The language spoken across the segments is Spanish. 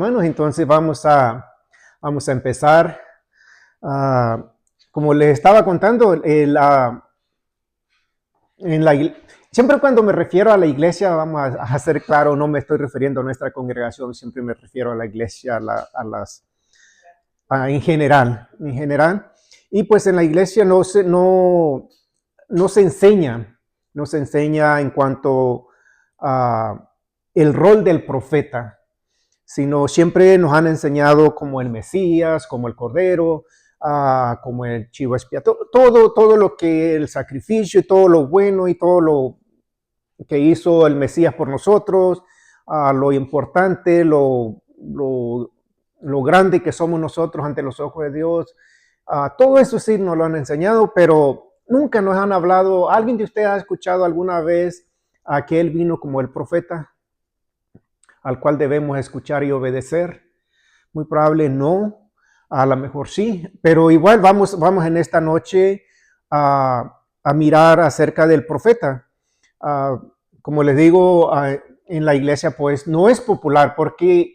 Bueno, entonces vamos a empezar. Como les estaba contando, siempre cuando me refiero a la iglesia, vamos a hacer claro, no me estoy refiriendo a nuestra congregación, siempre me refiero a la iglesia, en general. Y pues en la iglesia no se enseña en cuanto a el rol del profeta, sino siempre nos han enseñado como el Mesías, como el Cordero, como el chivo expiatorio, todo lo que el sacrificio y todo lo bueno y todo lo que hizo el Mesías por nosotros, lo importante, lo grande que somos nosotros ante los ojos de Dios. Todo eso sí nos lo han enseñado, pero nunca nos han hablado. ¿Alguien de ustedes ha escuchado alguna vez a que Él vino como el profeta, al cual debemos escuchar y obedecer? Muy probable no, a lo mejor sí, pero igual vamos en esta noche a mirar acerca del profeta. Como les digo, en la iglesia pues no es popular, porque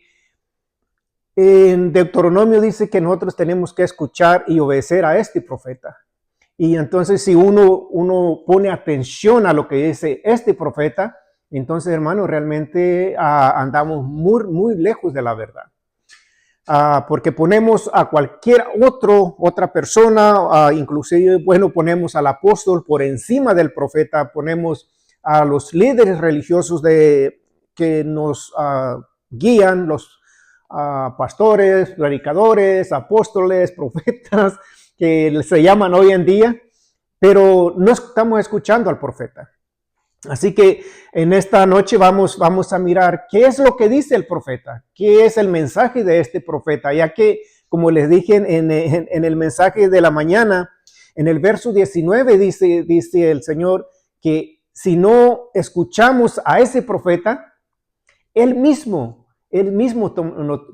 en Deuteronomio dice que nosotros tenemos que escuchar y obedecer a este profeta. Y entonces si uno pone atención a lo que dice este profeta, entonces, hermano, realmente andamos muy lejos de la verdad. Porque ponemos a cualquier otra persona, inclusive, bueno, ponemos al apóstol por encima del profeta, ponemos a los líderes religiosos que nos guían, los pastores, predicadores, apóstoles, profetas, que se llaman hoy en día, pero no estamos escuchando al profeta. Así que en esta noche vamos a mirar qué es lo que dice el profeta, qué es el mensaje de este profeta, ya que, como les dije en el mensaje de la mañana, en el verso 19 dice el Señor que si no escuchamos a ese profeta, Él mismo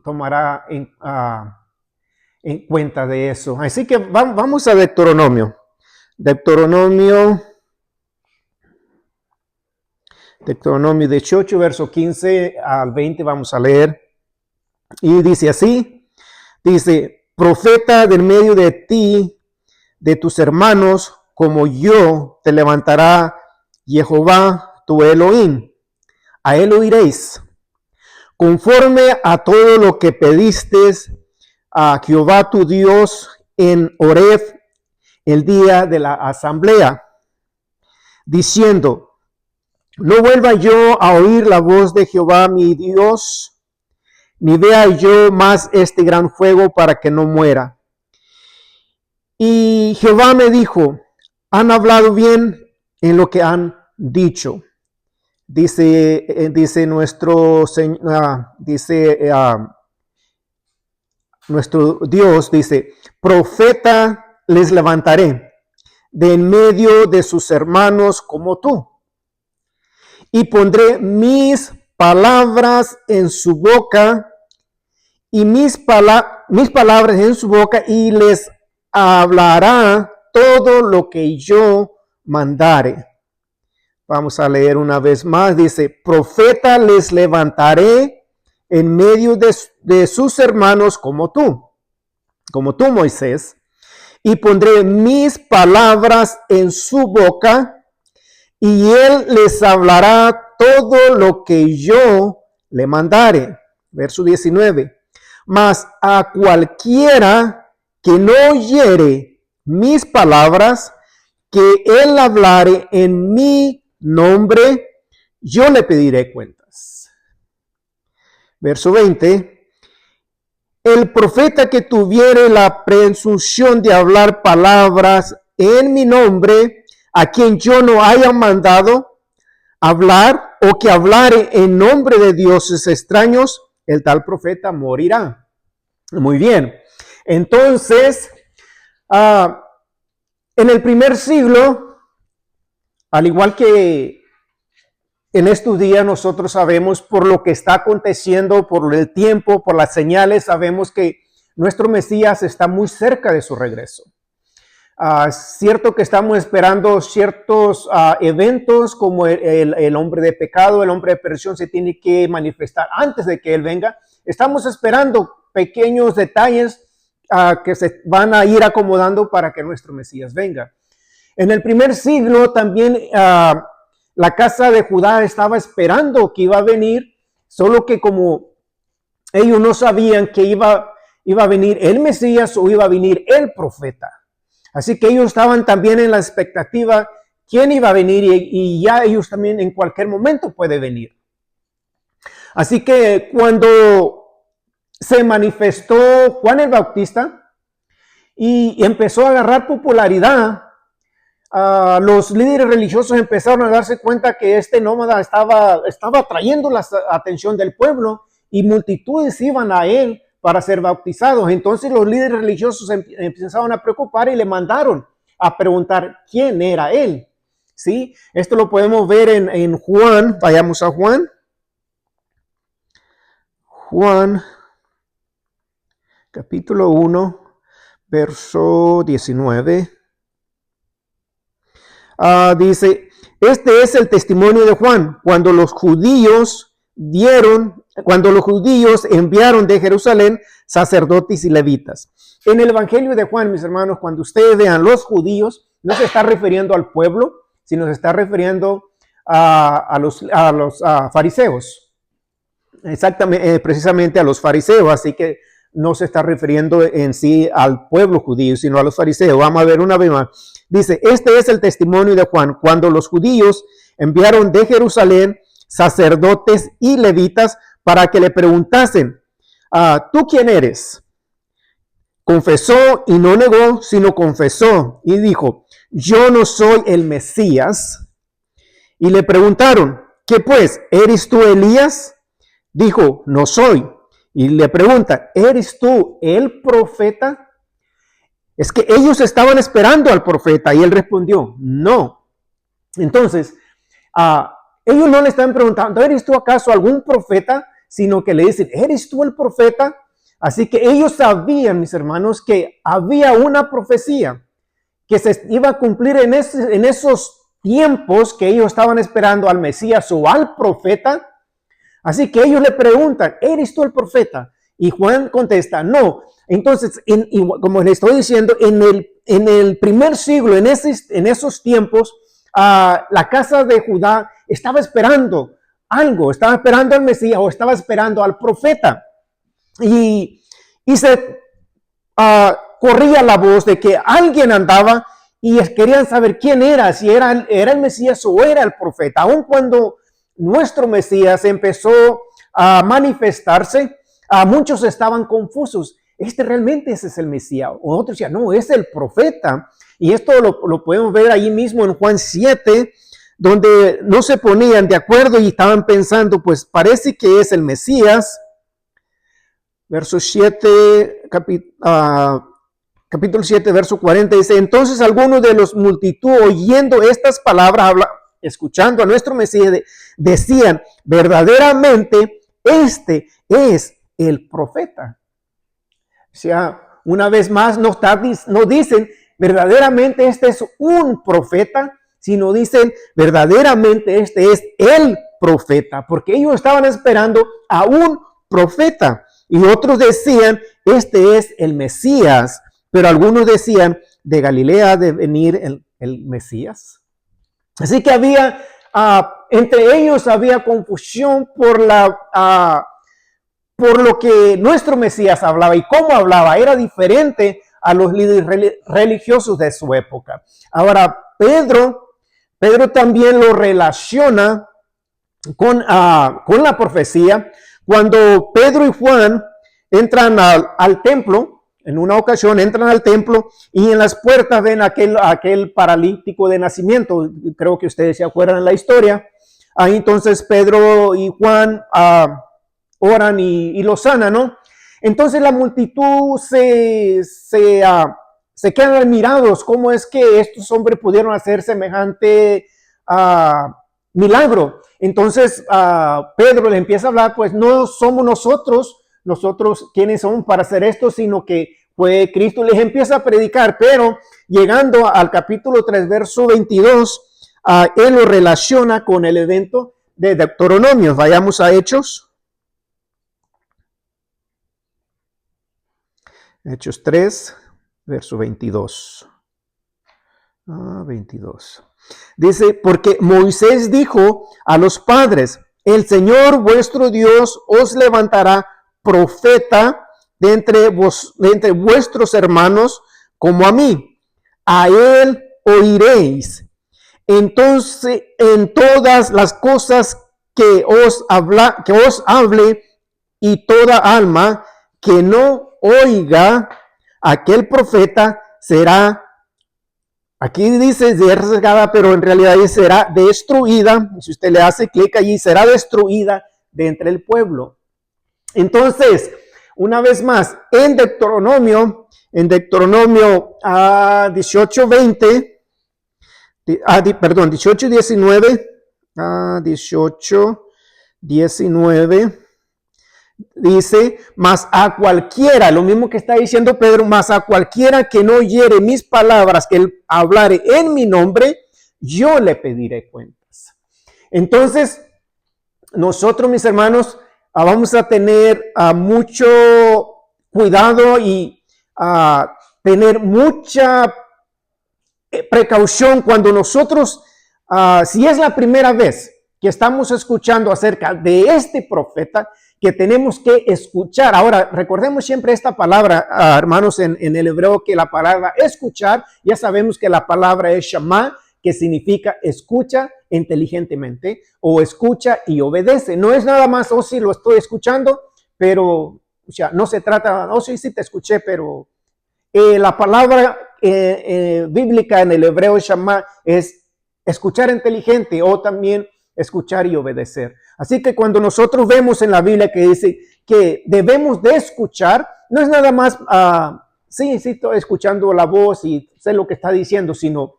tomará en cuenta de eso. Así que vamos a Deuteronomio. Deuteronomio 18, verso 15 al 20, vamos a leer. Y dice así, dice, profeta del medio de ti, de tus hermanos, como yo, te levantará Jehová tu Elohim. A él oiréis, conforme a todo lo que pediste a Jehová tu Dios en Horeb, el día de la asamblea, diciendo, no vuelva yo a oír la voz de Jehová mi Dios, ni vea yo más este gran fuego para que no muera. Y Jehová me dijo, han hablado bien en lo que han dicho. Dice nuestro Dios, dice, profeta les levantaré de en medio de sus hermanos como tú. Y pondré mis palabras en su boca y mis palabras en su boca y les hablará todo lo que yo mandare. Vamos a leer una vez más. Dice, profeta les levantaré en medio de sus hermanos como tú, Moisés, y pondré mis palabras en su boca y él les hablará todo lo que yo le mandare. Verso 19. Mas a cualquiera que no oyere mis palabras, que él hablare en mi nombre, yo le pediré cuentas. Verso 20. El profeta que tuviere la presunción de hablar palabras en mi nombre, a quien yo no haya mandado hablar, o que hablare en nombre de dioses extraños, el tal profeta morirá. Muy bien. Entonces, en el primer siglo, al igual que en estos días, nosotros sabemos por lo que está aconteciendo, por el tiempo, por las señales, sabemos que nuestro Mesías está muy cerca de su regreso. Es cierto que estamos esperando ciertos eventos como el hombre de pecado, el hombre de perdición se tiene que manifestar antes de que Él venga. Estamos esperando pequeños detalles que se van a ir acomodando para que nuestro Mesías venga. En el primer siglo también la casa de Judá estaba esperando que iba a venir, solo que como ellos no sabían que iba a venir el Mesías o iba a venir el profeta. Así que ellos estaban también en la expectativa quién iba a venir y ya ellos también en cualquier momento puede venir. Así que cuando se manifestó Juan el Bautista y empezó a agarrar popularidad, los líderes religiosos empezaron a darse cuenta que este nómada estaba atrayendo la atención del pueblo y multitudes iban a él para ser bautizados. Entonces los líderes religiosos empezaron a preocupar y le mandaron a preguntar quién era él. ¿Sí? Esto lo podemos ver en Juan. Vayamos a Juan. Juan, capítulo 1, verso 19. Dice, este es el testimonio de Juan, cuando los judíos enviaron de Jerusalén sacerdotes y levitas. En el Evangelio de Juan, mis hermanos, cuando ustedes vean los judíos, no se está refiriendo al pueblo, sino se está refiriendo a los fariseos. Exactamente, precisamente a los fariseos, así que no se está refiriendo en sí al pueblo judío, sino a los fariseos. Vamos a ver una vez más. Dice, este es el testimonio de Juan, cuando los judíos enviaron de Jerusalén sacerdotes y levitas para que le preguntasen, ¿tú quién eres? Confesó y no negó, sino confesó y dijo, yo no soy el Mesías. Y le preguntaron, ¿qué pues? ¿Eres tú Elías? Dijo, no soy. Y le pregunta, ¿eres tú el profeta? Es que ellos estaban esperando al profeta y él respondió, no. Entonces, ellos no le están preguntando, ¿eres tú acaso algún profeta? Sino que le dicen, ¿eres tú el profeta? Así que ellos sabían, mis hermanos, que había una profecía que se iba a cumplir en esos tiempos que ellos estaban esperando al Mesías o al profeta. Así que ellos le preguntan, ¿eres tú el profeta? Y Juan contesta, no. Entonces, como les estoy diciendo, en el primer siglo, en esos tiempos, la casa de Judá estaba esperando algo, estaba esperando al Mesías o estaba esperando al profeta. Y se corría la voz de que alguien andaba y querían saber quién era, si era el Mesías o era el profeta. Aun cuando nuestro Mesías empezó a manifestarse, muchos estaban confusos. Realmente ese es el Mesías. O otros decían, no, es el profeta. Y esto lo podemos ver ahí mismo en Juan 7, donde no se ponían de acuerdo y estaban pensando, pues parece que es el Mesías. Verso 7, capítulo 7, verso 40, dice, entonces algunos de los multitud oyendo estas palabras, escuchando a nuestro Mesías, decían, verdaderamente este es el profeta. O sea, una vez más no dicen, verdaderamente este es un profeta, sino dicen, verdaderamente este es el profeta, porque ellos estaban esperando a un profeta. Y otros decían, este es el Mesías, pero algunos decían, de Galilea de venir el Mesías. Así que había, entre ellos había confusión por lo que nuestro Mesías hablaba y cómo hablaba. Era diferente a los líderes religiosos de su época. Ahora, Pedro también lo relaciona con la profecía. Cuando Pedro y Juan entran al templo, en una ocasión entran al templo y en las puertas ven aquel paralítico de nacimiento. Creo que ustedes se acuerdan de la historia. Ahí entonces Pedro y Juan oran y lo sanan, ¿no? Entonces la multitud se quedan admirados. ¿Cómo es que estos hombres pudieron hacer semejante milagro? Entonces Pedro le empieza a hablar, pues no somos nosotros quienes somos para hacer esto, sino que Pues Cristo les empieza a predicar, pero llegando al capítulo 3, verso 22, él lo relaciona con el evento de Deuteronomio. Vayamos a Hechos. Hechos 3, verso 22. 22. Dice, porque Moisés dijo a los padres, el Señor vuestro Dios os levantará profeta de entre vuestros hermanos como a mí. A él oiréis. Entonces, en todas las cosas que os hable, y toda alma que no oiga aquel profeta será, aquí dice cercada, pero en realidad será destruida. Si usted le hace clic allí, será destruida de entre el pueblo. Entonces, una vez más, en Deuteronomio 18:20, 18:19, 18:19, dice, mas a cualquiera, lo mismo que está diciendo Pedro, mas a cualquiera que no oyere mis palabras, que él hablare en mi nombre, yo le pediré cuentas. Entonces, nosotros, mis hermanos, vamos a tener mucho cuidado y tener mucha precaución cuando nosotros, si es la primera vez que estamos escuchando acerca de este profeta, que tenemos que escuchar. Ahora, recordemos siempre esta palabra, hermanos, en el hebreo, que la palabra escuchar, ya sabemos que la palabra es shama, que significa escucha inteligentemente o escucha y obedece. No es nada más, oh sí, lo estoy escuchando, pero o sea, no se trata, oh sí, sí te escuché, pero la palabra bíblica en el hebreo shama es escuchar inteligente o también escuchar y obedecer. Así que cuando nosotros vemos en la Biblia que dice que debemos de escuchar, no es nada más, sí, estoy escuchando la voz y sé lo que está diciendo, sino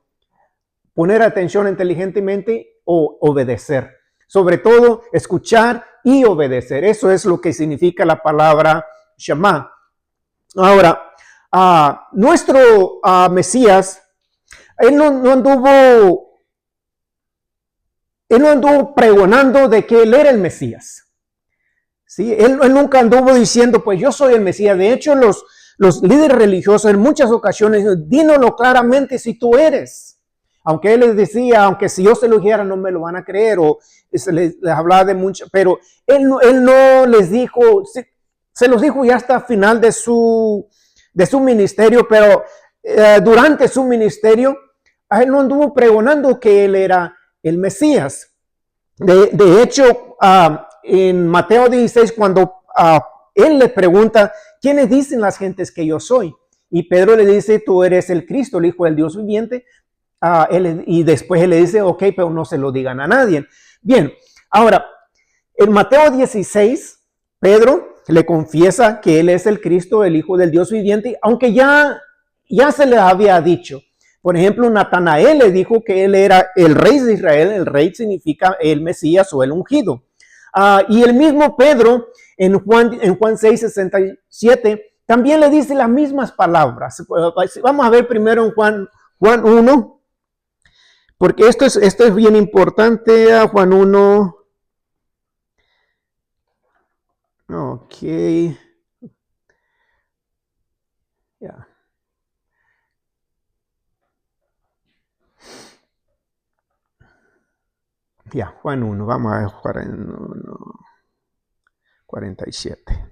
poner atención inteligentemente o obedecer. Sobre todo, escuchar y obedecer. Eso es lo que significa la palabra Shema. Ahora, nuestro Mesías, él no anduvo pregonando de que él era el Mesías. ¿Sí? Él nunca anduvo diciendo, pues yo soy el Mesías. De hecho, los líderes religiosos en muchas ocasiones, dínoslo claramente si tú eres. Aunque él les decía, aunque si yo se lo dijera no me lo van a creer, o se les hablaba de mucho, pero él no les dijo, se los dijo ya hasta el final de su ministerio, pero durante su ministerio, él no anduvo pregonando que él era el Mesías. De hecho, en Mateo 16, cuando él le pregunta, ¿quiénes dicen las gentes que yo soy? Y Pedro le dice, tú eres el Cristo, el Hijo del Dios viviente. Y después él le dice, ok, pero no se lo digan a nadie. Bien, ahora, en Mateo 16, Pedro le confiesa que él es el Cristo, el Hijo del Dios viviente, aunque ya se le había dicho. Por ejemplo, Natanael le dijo que él era el rey de Israel. El rey significa el Mesías o el ungido. Y el mismo Pedro, en Juan 6:67, también le dice las mismas palabras. Vamos a ver primero en Juan 1, porque esto es bien importante. Juan 1. Ok. Ya. Ya, Juan 1, vamos a jugar en 47.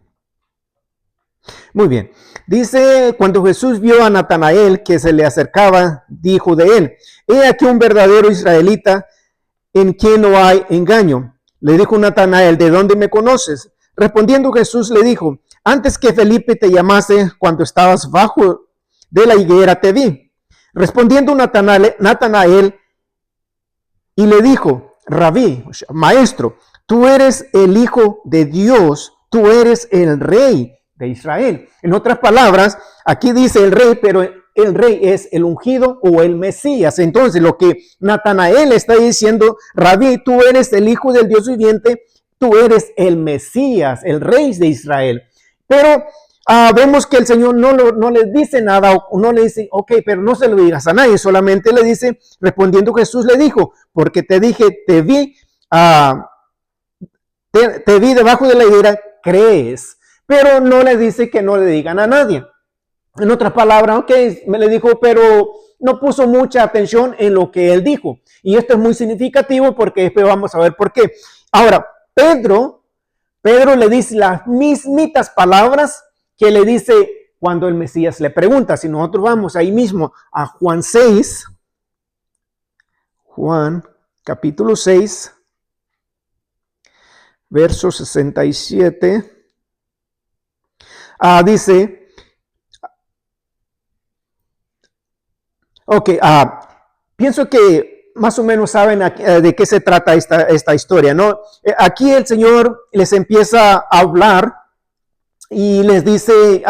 Muy bien. Dice, cuando Jesús vio a Natanael que se le acercaba, dijo de él, he aquí un verdadero israelita en quien no hay engaño. Le dijo Natanael, ¿de dónde me conoces? Respondiendo Jesús le dijo, antes que Felipe te llamase, cuando estabas bajo de la higuera te vi. Respondiendo Natanael y le dijo, Rabí, maestro, tú eres el Hijo de Dios, tú eres el Rey de Israel. En otras palabras, aquí dice el Rey, pero el Rey es el ungido o el Mesías. Entonces, lo que Natanael está diciendo, Rabí, tú eres el Hijo del Dios viviente, tú eres el Mesías, el Rey de Israel. Pero vemos que el Señor no le dice nada o no le dice, ok, pero no se lo digas a nadie, solamente le dice, respondiendo Jesús le dijo, porque te dije, te vi debajo de la higuera, crees, pero no le dice que no le digan a nadie. En otras palabras, ok, me le dijo, pero no puso mucha atención en lo que él dijo. Y esto es muy significativo porque después vamos a ver por qué. Ahora, Pedro le dice las mismitas palabras que le dice cuando el Mesías le pregunta. Si nosotros vamos ahí mismo a Juan 6, Juan capítulo 6, verso 67, dice, ok, pienso que más o menos saben de qué se trata esta historia, ¿no? Aquí el Señor les empieza a hablar y les dice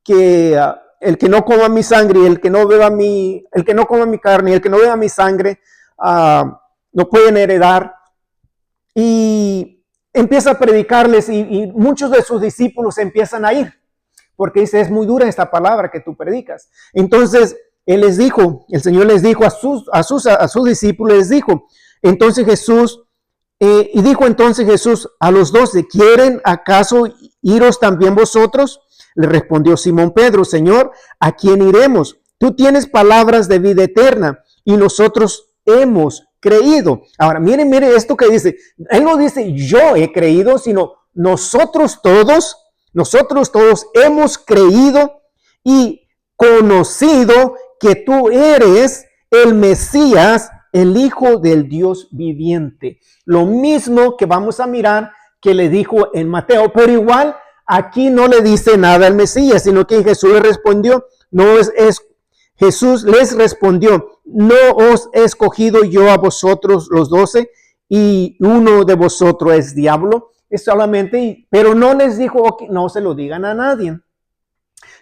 que el que no coma mi sangre, el que no coma mi carne, el que no beba mi sangre, no pueden heredar. Y empieza a predicarles y muchos de sus discípulos empiezan a ir, porque dice, es muy dura esta palabra que tú predicas. Entonces, el Señor les dijo a sus discípulos, les dijo, entonces Jesús, y dijo entonces Jesús a los 12, ¿quieren acaso iros también vosotros? Le respondió Simón Pedro, Señor, ¿a quién iremos? Tú tienes palabras de vida eterna y nosotros hemos creído. Ahora, miren esto que dice. Él no dice yo he creído, sino nosotros todos hemos creído y conocido que tú eres el Mesías, el Hijo del Dios viviente. Lo mismo que vamos a mirar que le dijo en Mateo, pero igual aquí no le dice nada al Mesías, sino que Jesús le respondió, Jesús les respondió, no os he escogido yo a vosotros los 12 y uno de vosotros es diablo. Es solamente, pero no les dijo que no se lo digan a nadie,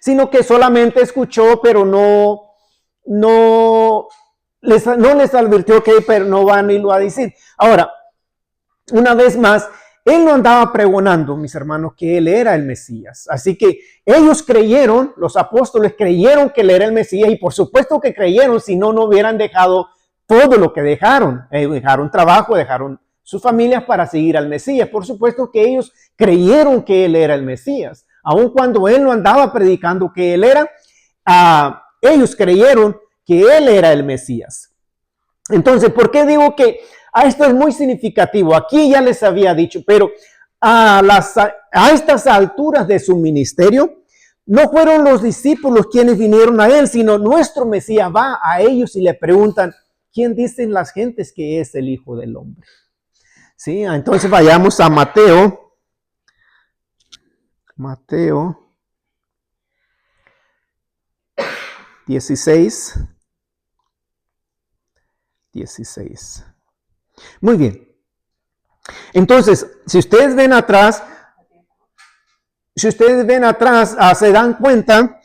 sino que solamente escuchó, pero no les advirtió que pero no van y lo a decir. Ahora, una vez más, él no andaba pregonando, mis hermanos, que él era el Mesías. Así que ellos creyeron, los apóstoles creyeron que él era el Mesías y por supuesto que creyeron, si no, no hubieran dejado todo lo que dejaron. Dejaron trabajo, dejaron sus familias para seguir al Mesías. Por supuesto que ellos creyeron que él era el Mesías. Aun cuando él no andaba predicando que él era, ellos creyeron que él era el Mesías. Entonces, ¿por qué digo que esto es muy significativo? Aquí ya les había dicho, pero a estas alturas de su ministerio, no fueron los discípulos quienes vinieron a él, sino nuestro Mesías va a ellos y le preguntan, ¿quién dicen las gentes que es el Hijo del Hombre? Sí, entonces vayamos a Mateo 16. Muy bien. Entonces, si ustedes ven atrás, se dan cuenta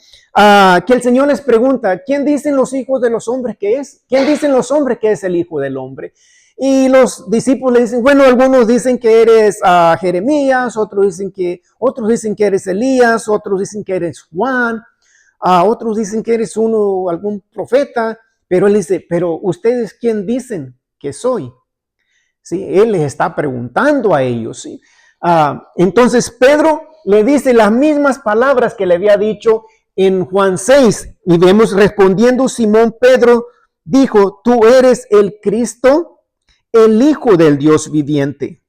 que el Señor les pregunta, ¿quién dicen los hijos de los hombres que es? ¿Quién dicen los hombres que es el Hijo del Hombre? Y los discípulos le dicen, bueno, algunos dicen que eres Jeremías, otros dicen que eres Elías, otros dicen que eres Juan, otros dicen que eres algún profeta, pero él dice, pero ustedes ¿quién dicen que soy? ¿Sí? Él les está preguntando a ellos, ¿sí? Entonces Pedro le dice las mismas palabras que le había dicho en Juan 6, y vemos respondiendo Simón Pedro, dijo, tú eres el Cristo, el Hijo del Dios viviente.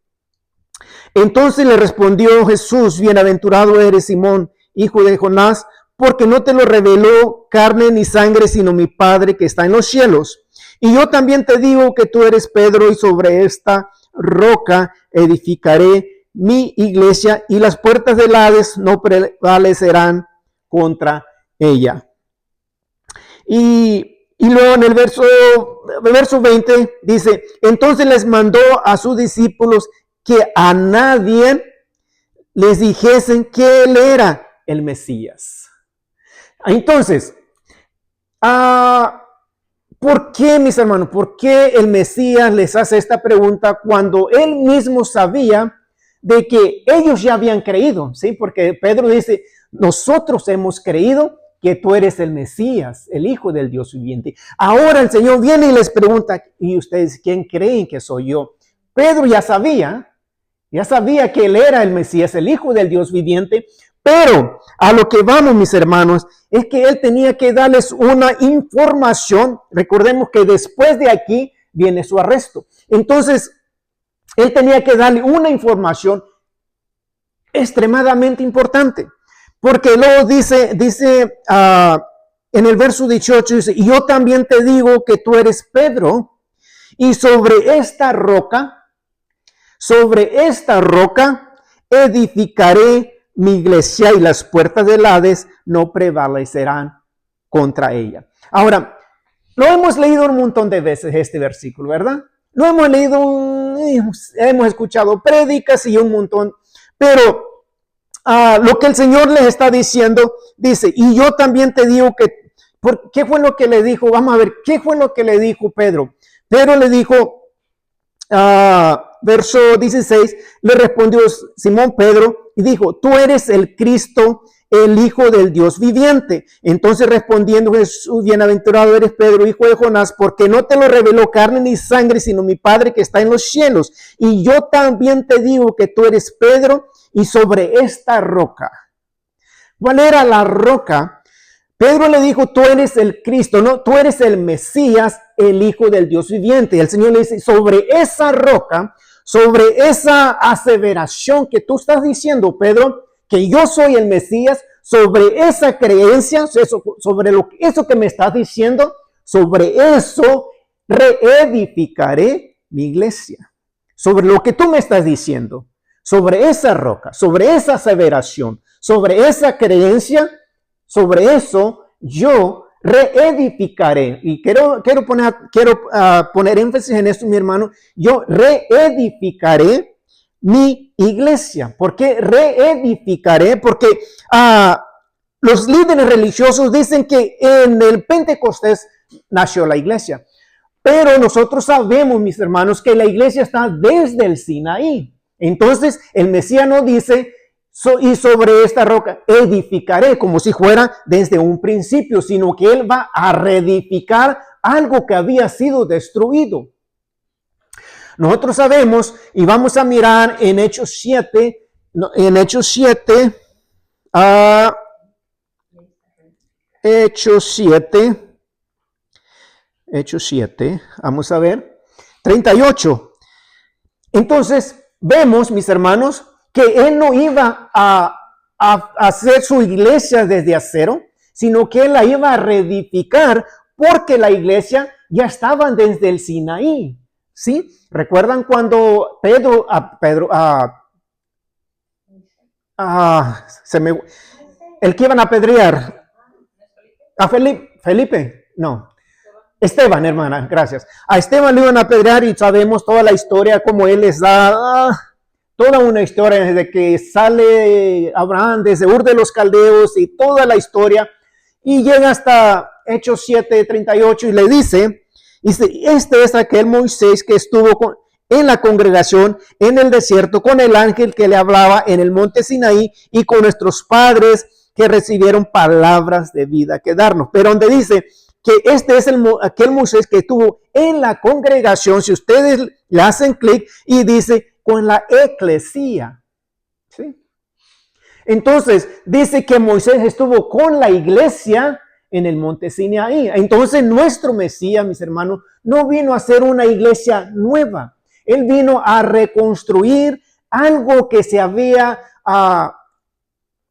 Entonces le respondió Jesús, bienaventurado eres Simón, hijo de Jonás, porque no te lo reveló carne ni sangre, sino mi Padre que está en los cielos. Y yo también te digo que tú eres Pedro, y sobre esta roca edificaré mi iglesia, y las puertas del Hades no prevalecerán contra ella. Y luego en el verso 20 dice, entonces les mandó a sus discípulos que a nadie les dijesen que él era el Mesías. Entonces, ¿por qué, mis hermanos? ¿Por qué el Mesías les hace esta pregunta cuando él mismo sabía de que ellos ya habían creído, ¿sí? Porque Pedro dice, nosotros hemos creído que tú eres el Mesías, el Hijo del Dios viviente. Ahora el Señor viene y les pregunta, ¿y ustedes quién creen que soy yo? Pedro ya sabía que él era el Mesías, el Hijo del Dios viviente, pero a lo que vamos, mis hermanos, es que él tenía que darles una información. Recordemos que después de aquí viene su arresto. Entonces, él tenía que darle una información extremadamente importante. Porque luego dice en el verso 18, dice, y yo también te digo que tú eres Pedro, y sobre esta roca edificaré mi iglesia y las puertas del Hades no prevalecerán contra ella. Ahora, lo hemos leído un montón de veces este versículo, ¿verdad? Lo hemos leído, hemos escuchado prédicas y un montón, pero lo que el Señor les está diciendo, dice, y yo también te digo que, ¿qué fue lo que le dijo? Vamos a ver, ¿qué fue lo que le dijo Pedro? Pedro le dijo, verso 16, le respondió Simón Pedro y dijo, tú eres el Cristo, el Hijo del Dios viviente. Entonces respondiendo Jesús, bienaventurado eres Pedro, hijo de Jonás, porque no te lo reveló carne ni sangre, sino mi Padre que está en los cielos. Y yo también te digo que tú eres Pedro, y sobre esta roca. ¿Cuál era la roca? Pedro le dijo, tú eres el Cristo, no, tú eres el Mesías, el Hijo del Dios viviente. Y el Señor le dice, sobre esa roca, sobre esa aseveración que tú estás diciendo, Pedro, que yo soy el Mesías, sobre esa creencia, sobre eso que me estás diciendo, sobre eso reedificaré mi iglesia. Sobre lo que tú me estás diciendo, sobre esa roca, sobre esa aseveración, sobre esa creencia, sobre eso yo reedificaré. Y quiero poner énfasis en esto, mi hermano. Yo reedificaré mi iglesia. ¿Por qué reedificaré? Porque los líderes religiosos dicen que en el Pentecostés nació la iglesia. Pero nosotros sabemos, mis hermanos, que la iglesia está desde el Sinaí. Entonces, el Mesías no dice, y sobre esta roca edificaré, como si fuera desde un principio, sino que él va a reedificar algo que había sido destruido. Nosotros sabemos, y vamos a mirar en Hechos 7, Hechos 7, vamos a ver, 38. Entonces, vemos, mis hermanos, que él no iba a hacer su iglesia desde acero, sino que él la iba a reedificar porque la iglesia ya estaba desde el Sinaí. ¿Sí? ¿Recuerdan cuando el que iban a apedrear? ¿A Felipe? No. Esteban, hermana, gracias. A Esteban le iban a apedrear y sabemos toda la historia, como él les da toda una historia desde que sale Abraham desde Ur de los Caldeos y toda la historia. Y llega hasta Hechos 7:38 y le dice, este es aquel Moisés que estuvo en la congregación en el desierto con el ángel que le hablaba en el monte Sinaí y con nuestros padres que recibieron palabras de vida que darnos. Pero donde dice que este es aquel Moisés que estuvo en la congregación, si ustedes le hacen clic y dice con la eclesía. ¿Sí? Entonces dice que Moisés estuvo con la iglesia en el monte Sinaí. Entonces nuestro Mesías, mis hermanos, no vino a hacer una iglesia nueva. Él vino a reconstruir algo que se había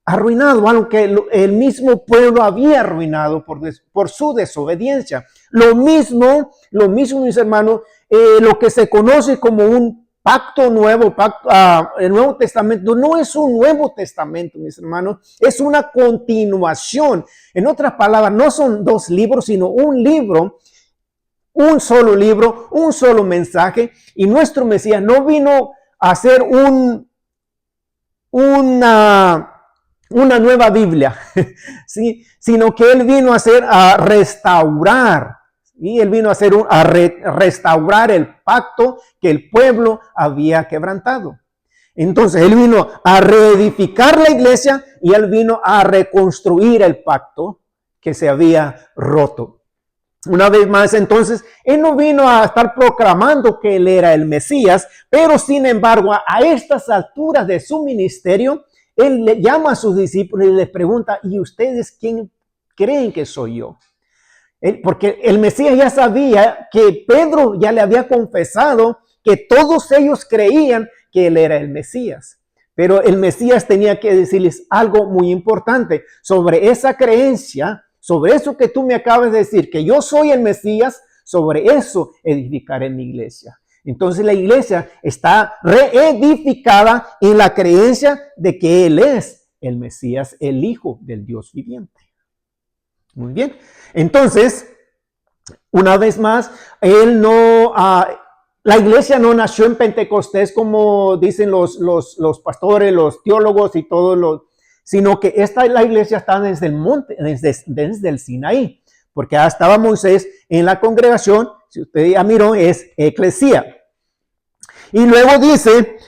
arruinado, algo que el mismo pueblo había arruinado por su desobediencia. Lo mismo, mis hermanos, lo que se conoce como un pacto nuevo, el Nuevo Testamento no es un Nuevo Testamento, mis hermanos, es una continuación. En otras palabras, no son dos libros, sino un libro, un solo libro, un solo mensaje. Y nuestro Mesías no vino a hacer una nueva Biblia, ¿sí? Sino que él vino a restaurar. Y él vino a restaurar el pacto que el pueblo había quebrantado. Entonces Él vino a reedificar la iglesia y Él vino a reconstruir el pacto que se había roto. Una vez más, entonces, Él no vino a estar proclamando que Él era el Mesías, pero sin embargo, a estas alturas de su ministerio, Él le llama a sus discípulos y les pregunta, ¿y ustedes quién creen que soy yo? Porque el Mesías ya sabía que Pedro ya le había confesado que todos ellos creían que Él era el Mesías. Pero el Mesías tenía que decirles algo muy importante sobre esa creencia, sobre eso que tú me acabas de decir, que yo soy el Mesías, sobre eso edificaré mi iglesia. Entonces la iglesia está reedificada en la creencia de que Él es el Mesías, el Hijo del Dios viviente. Muy bien. Entonces, una vez más, la iglesia no nació en Pentecostés como dicen los pastores, los teólogos y todos los, sino que la iglesia está desde el monte, desde el Sinaí, porque estaba Moisés en la congregación, si usted ya miró, es eclesía. Y luego dice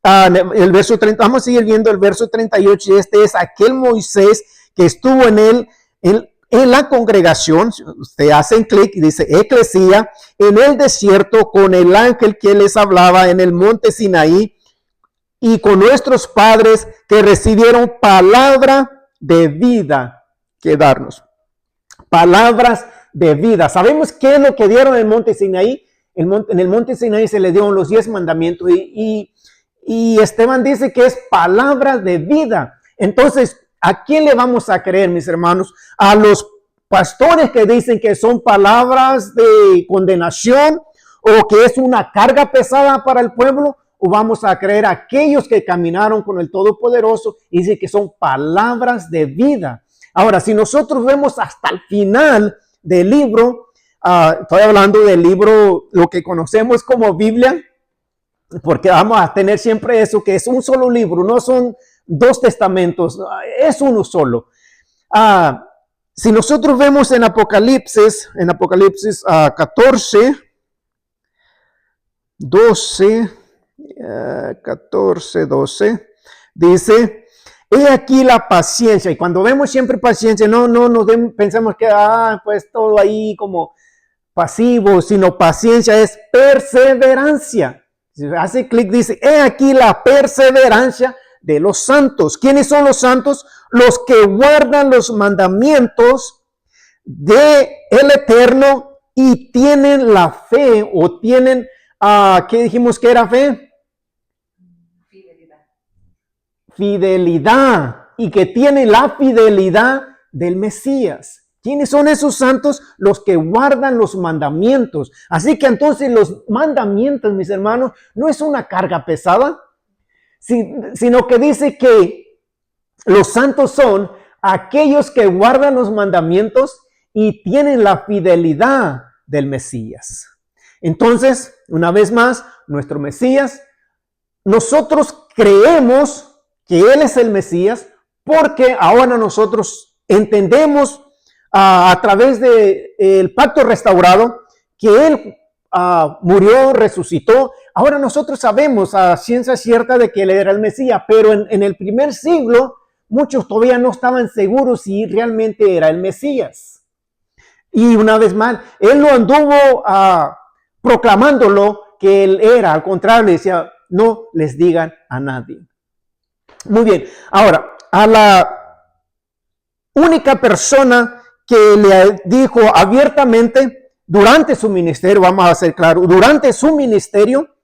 el verso 30, vamos a seguir viendo el verso 38, y este es aquel Moisés que estuvo en la congregación, usted hace clic y dice eclesía, en el desierto con el ángel que les hablaba en el monte Sinaí y con nuestros padres que recibieron palabra de vida que darnos. Palabras de vida. ¿Sabemos qué es lo que dieron en el monte Sinaí? En el monte Sinaí se le dieron los 10 mandamientos y Esteban dice que es palabra de vida. Entonces, ¿a quién le vamos a creer, mis hermanos? ¿A los pastores que dicen que son palabras de condenación o que es una carga pesada para el pueblo? ¿O vamos a creer a aquellos que caminaron con el Todopoderoso y dicen que son palabras de vida? Ahora, si nosotros vemos hasta el final del libro, estoy hablando del libro, lo que conocemos como Biblia, porque vamos a tener siempre eso, que es un solo libro, no son 2 testamentos, es uno solo. Si nosotros vemos en Apocalipsis 14, 12, 14, 12, dice, he aquí la paciencia. Y cuando vemos siempre paciencia, no pensamos que, pues todo ahí como pasivo, sino paciencia es perseverancia. Si hace clic, dice, he aquí la perseverancia de los santos. ¿Quiénes son los santos? Los que guardan los mandamientos de el Eterno y tienen la fe o tienen, ¿qué dijimos que era fe? Fidelidad. Y que tienen la fidelidad del Mesías. ¿Quiénes son esos santos? Los que guardan los mandamientos. Así que entonces los mandamientos, mis hermanos, no es una carga pesada, sino que dice que los santos son aquellos que guardan los mandamientos y tienen la fidelidad del Mesías. Entonces, una vez más, nuestro Mesías, nosotros creemos que Él es el Mesías porque ahora nosotros entendemos a través del pacto restaurado que Él murió, resucitó. Ahora nosotros sabemos a ciencia cierta de que Él era el Mesías, pero en el primer siglo muchos todavía no estaban seguros si realmente era el Mesías. Y una vez más, Él no anduvo proclamándolo que Él era, al contrario, le decía, no les digan a nadie. Muy bien, ahora, a la única persona que le dijo abiertamente durante su ministerio, vamos a ser claros, durante su ministerio,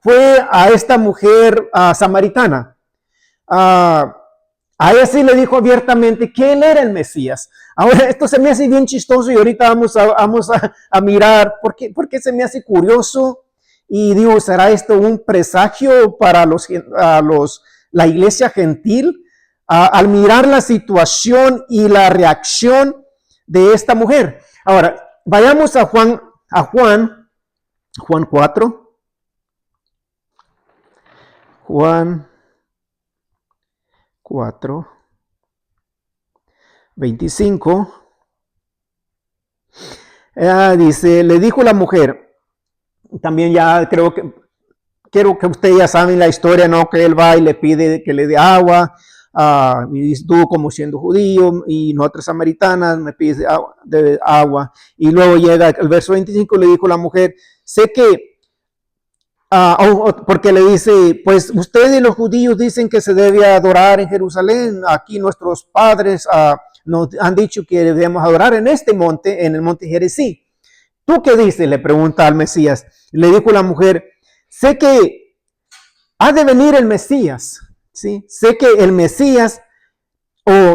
fue a esta mujer samaritana. A ella sí le dijo abiertamente que Él era el Mesías. Ahora, esto se me hace bien chistoso y ahorita vamos a mirar por qué se me hace curioso. Y digo, ¿será esto un presagio para la iglesia gentil? Al mirar la situación y la reacción de esta mujer. Ahora, vayamos a Juan 4. Juan 4, 25. Dice, le dijo la mujer, también ya creo que quiero que ustedes ya saben la historia, ¿no? Que él va y le pide que le dé agua. Y dice, tú como siendo judío y nosotras samaritanas me pides de agua. Y luego llega el verso 25, le dijo la mujer, sé que, porque le dice, pues ustedes los judíos dicen que se debe adorar en Jerusalén. Aquí nuestros padres nos han dicho que debemos adorar en este monte, en el monte Gerizim. ¿Tú qué dices? Le pregunta al Mesías. Le dijo la mujer, sé que ha de venir el Mesías. ¿Sí? Sé que el Mesías,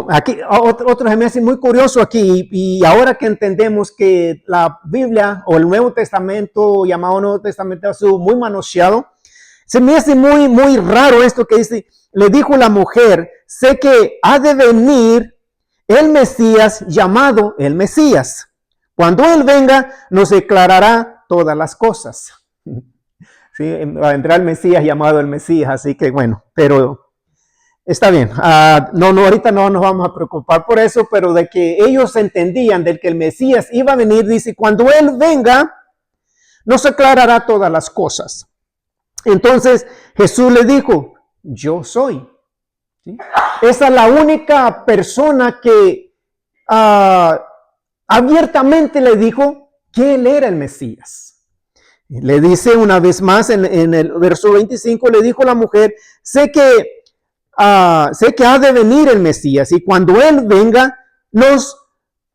aquí otro se me hace muy curioso aquí, y ahora que entendemos que la Biblia o el Nuevo Testamento, llamado Nuevo Testamento, ha sido muy manoseado, se me hace muy, muy raro esto que dice, le dijo la mujer, sé que ha de venir el Mesías llamado el Mesías. Cuando Él venga, nos declarará todas las cosas. ¿Sí? Vendrá el Mesías llamado el Mesías, así que bueno, pero está bien. Ahorita no nos vamos a preocupar por eso, pero de que ellos entendían de que el Mesías iba a venir, dice, cuando Él venga, nos aclarará todas las cosas. Entonces Jesús le dijo, yo soy. ¿Sí? Esa es la única persona que abiertamente le dijo que Él era el Mesías. Le dice una vez más en el verso 25, le dijo la mujer, sé que ha de venir el Mesías y cuando Él venga nos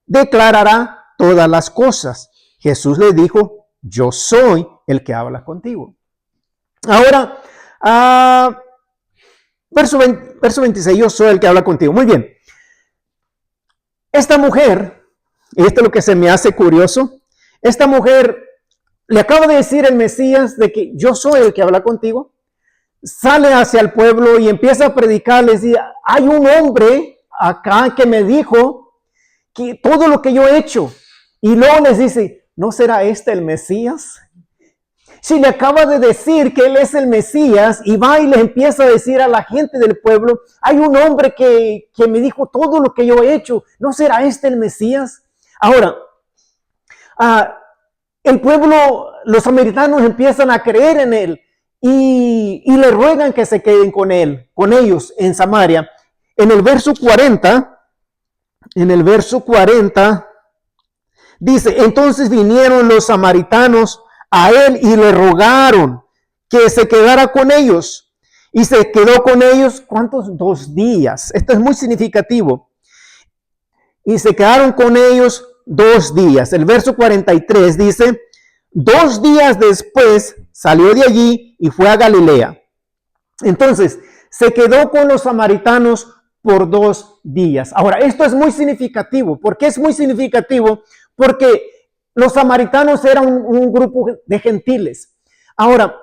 declarará todas las cosas. Jesús le dijo, yo soy el que habla contigo. Ahora, verso 26, yo soy el que habla contigo. Muy bien. Esta mujer, y esto es lo que se me hace curioso, esta mujer le acaba de decir el Mesías de que yo soy el que habla contigo. Sale hacia el pueblo y empieza a predicar, les dice, hay un hombre acá que me dijo que todo lo que yo he hecho. Y luego les dice, ¿no será este el Mesías? Si le acaba de decir que él es el Mesías y va y le empieza a decir a la gente del pueblo, hay un hombre que me dijo todo lo que yo he hecho, ¿no será este el Mesías? Ahora, el pueblo, los samaritanos empiezan a creer en él. Y le ruegan que se queden con ellos en Samaria. En el verso 40, dice, entonces vinieron los samaritanos a él y le rogaron que se quedara con ellos. Y se quedó con ellos, ¿cuántos? 2 días. Esto es muy significativo. Y se quedaron con ellos 2 días. El verso 43 dice, 2 días después salió de allí y fue a Galilea. Entonces, se quedó con los samaritanos por 2 días. Ahora, esto es muy significativo. ¿Por qué es muy significativo? Porque los samaritanos eran un grupo de gentiles. Ahora,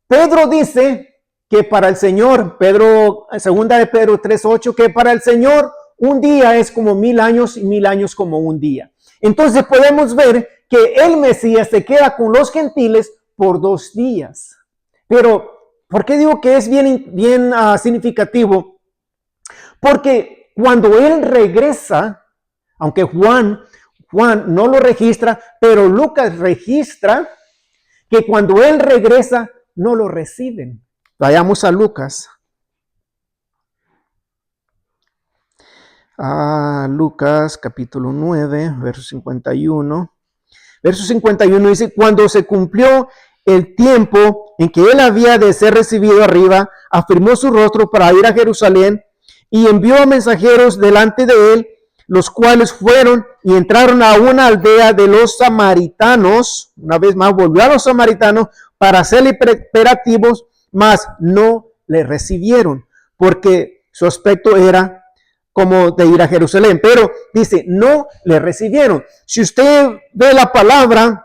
Pedro dice que para el Señor, segunda de Pedro 3:8, que para el Señor un día es como 1000 años y 1000 años como un día. Entonces podemos ver que el Mesías se queda con los gentiles por 2 días. Pero, ¿por qué digo que es bien significativo? Porque cuando él regresa, aunque Juan no lo registra, pero Lucas registra que cuando él regresa no lo reciben. Vayamos a Lucas. Lucas capítulo 9, verso 51. Verso 51 dice, cuando se cumplió el tiempo en que él había de ser recibido arriba, afirmó su rostro para ir a Jerusalén y envió a mensajeros delante de él, los cuales fueron y entraron a una aldea de los samaritanos. Una vez más volvió a los samaritanos para hacerle preparativos, mas no le recibieron, porque su aspecto era como de ir a Jerusalén. Pero dice, no le recibieron. Si usted ve la palabra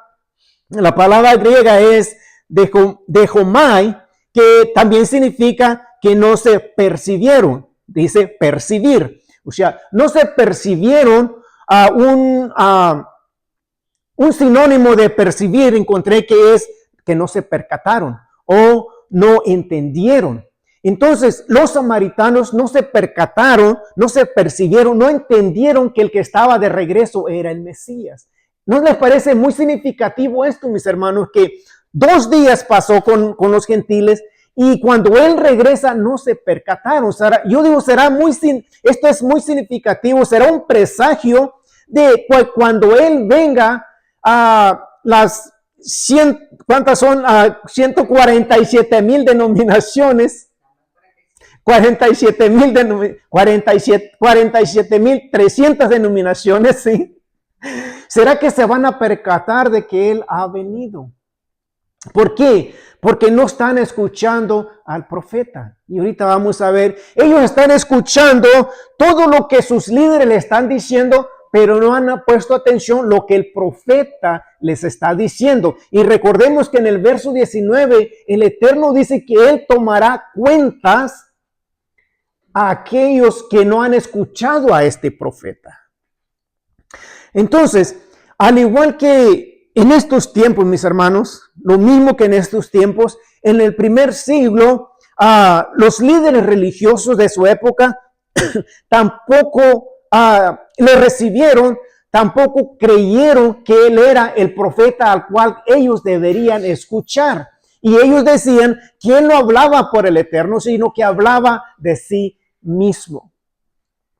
griega es dejomai, que también significa que no se percibieron. Dice percibir. O sea, no se percibieron. Un sinónimo de percibir encontré que es que no se percataron o no entendieron. Entonces, los samaritanos no se percataron, no se percibieron, no entendieron que el que estaba de regreso era el Mesías. ¿No les parece muy significativo esto, mis hermanos? Que 2 días pasó con los gentiles y cuando él regresa no se percataron. Yo digo, esto es muy significativo, será un presagio de cuando él venga a las 100, ¿cuántas son? 147,000 denominaciones. 47,300 denominaciones, ¿sí? ¿Será que se van a percatar de que él ha venido? ¿Por qué? Porque no están escuchando al profeta. Y ahorita vamos a ver, ellos están escuchando todo lo que sus líderes le están diciendo, pero no han puesto atención lo que el profeta les está diciendo. Y recordemos que en el verso 19, el Eterno dice que él tomará cuentas a aquellos que no han escuchado a este profeta. Entonces, al igual que en estos tiempos, mis hermanos, lo mismo que en estos tiempos, en el primer siglo, los líderes religiosos de su época tampoco le recibieron, tampoco creyeron que él era el profeta al cual ellos deberían escuchar. Y ellos decían que él no hablaba por el Eterno, sino que hablaba de sí mismo.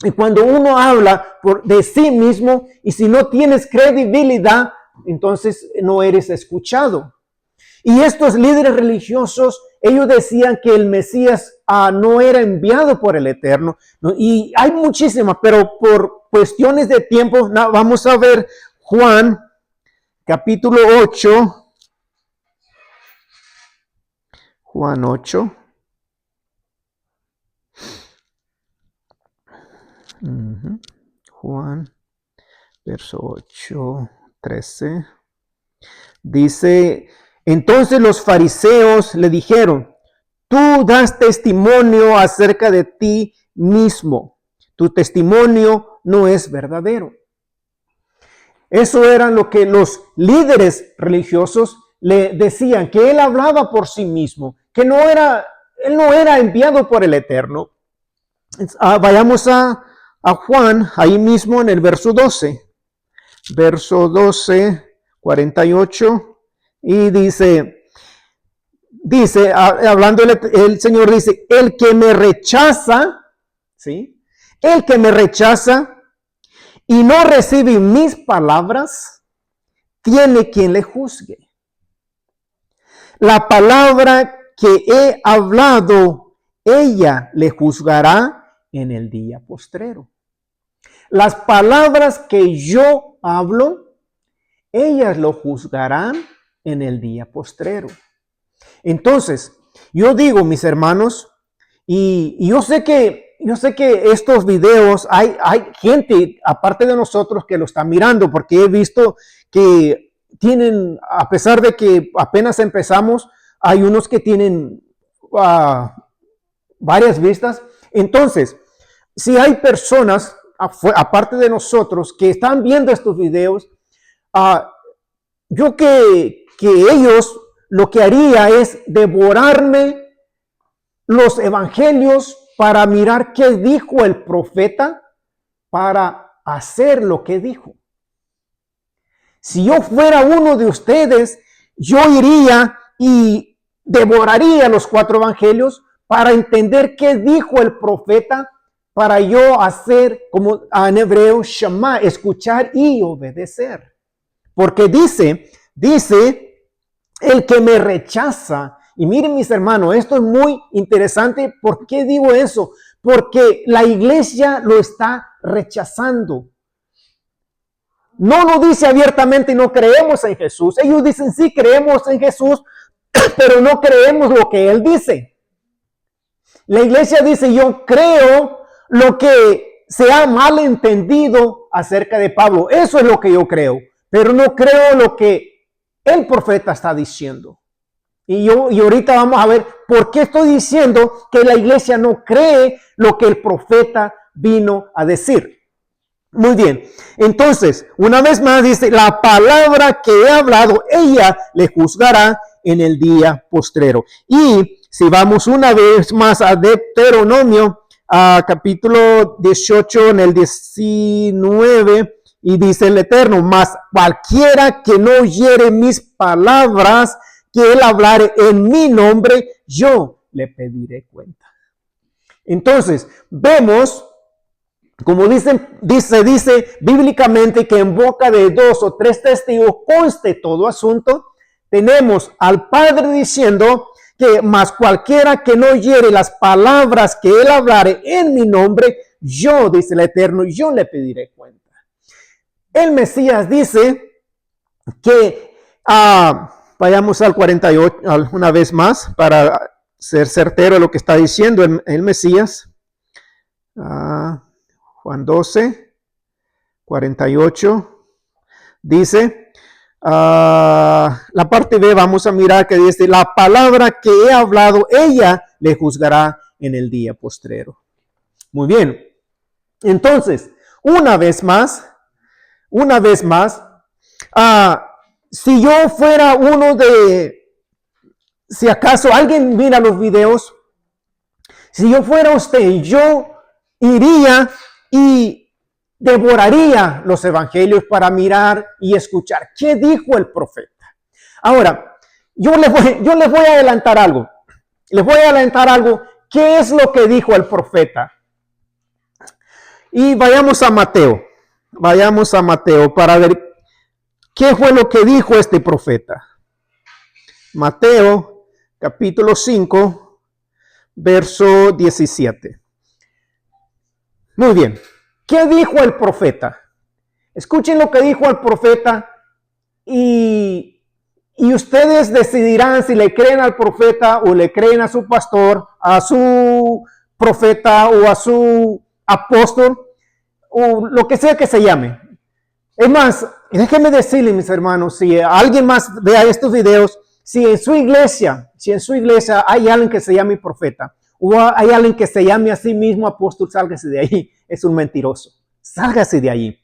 Y cuando uno habla de sí mismo y si no tienes credibilidad, entonces no eres escuchado. Y estos líderes religiosos, ellos decían que el Mesías no era enviado por el Eterno. ¿No? Y hay muchísimas, pero por cuestiones de tiempo, vamos a ver Juan capítulo 8. Juan 8. Juan, verso 8, 13. Dice, entonces los fariseos le dijeron, tú das testimonio acerca de ti mismo. Tu testimonio no es verdadero. Eso era lo que los líderes religiosos le decían, que él hablaba por sí mismo, que él no era enviado por el Eterno. Vayamos a Juan, ahí mismo en el verso 12. Verso 12, 48. Y dice, hablando el Señor dice, el que me rechaza, ¿sí? El que me rechaza y no recibe mis palabras, tiene quien le juzgue. La palabra que he hablado, ella le juzgará en el día postrero. Las palabras que yo hablo, ellas lo juzgarán en el día postrero. Entonces, yo digo, mis hermanos, y yo sé que estos videos, hay gente, aparte de nosotros, que lo está mirando, porque he visto que tienen, a pesar de que apenas empezamos, hay unos que tienen varias vistas. Entonces, si hay personas, aparte de nosotros, que están viendo estos videos, yo que ellos lo que haría es devorarme los evangelios para mirar qué dijo el profeta, para hacer lo que dijo. Si yo fuera uno de ustedes, yo iría y devoraría los 4 evangelios para entender qué dijo el profeta, para yo hacer, como en hebreo, Shema, escuchar y obedecer. Porque dice, el que me rechaza. Y miren, mis hermanos, esto es muy interesante. ¿Por qué digo eso? Porque la iglesia lo está rechazando. No lo dice abiertamente, no creemos en Jesús. Ellos dicen, sí, creemos en Jesús, pero no creemos lo que Él dice. La iglesia dice, yo creo lo que se ha malentendido acerca de Pablo. Eso es lo que yo creo, pero no creo lo que el profeta está diciendo. Y ahorita vamos a ver por qué estoy diciendo que la iglesia no cree lo que el profeta vino a decir. Muy bien, entonces, una vez más dice, la palabra que he hablado, ella le juzgará en el día postrero. Y si vamos una vez más a Deuteronomio, a capítulo 18, en el 19, y dice el Eterno, mas cualquiera que no oyere mis palabras, que él hablare en mi nombre, yo le pediré cuenta. Entonces, vemos, como dice bíblicamente, que en boca de 2 o 3 testigos conste todo asunto. Tenemos al Padre diciendo que más cualquiera que no oyere las palabras que él hablare en mi nombre, yo, dice el Eterno, yo le pediré cuenta. El Mesías dice que, vayamos al 48 una vez más para ser certero de lo que está diciendo el Mesías. Juan 12, 48, dice, la parte B, vamos a mirar que dice, la palabra que he hablado, ella le juzgará en el día postrero. Muy bien. Entonces, una vez más, si yo fuera si acaso alguien mira los videos, si yo fuera usted, yo iría y devoraría los evangelios para mirar y escuchar qué dijo el profeta. Ahora, yo les voy a adelantar algo. ¿Qué es lo que dijo el profeta? Y vayamos a Mateo para ver qué fue lo que dijo este profeta. Mateo, capítulo 5, verso 17. Muy bien. ¿Qué dijo el profeta? Escuchen lo que dijo el profeta y ustedes decidirán si le creen al profeta o le creen a su pastor, a su profeta o a su apóstol o lo que sea que se llame. Es más, déjenme decirles, mis hermanos, si alguien más vea estos videos, si en su iglesia hay alguien que se llame profeta, o hay alguien que se llame a sí mismo apóstol, sálgase de ahí, es un mentiroso. Sálgase de ahí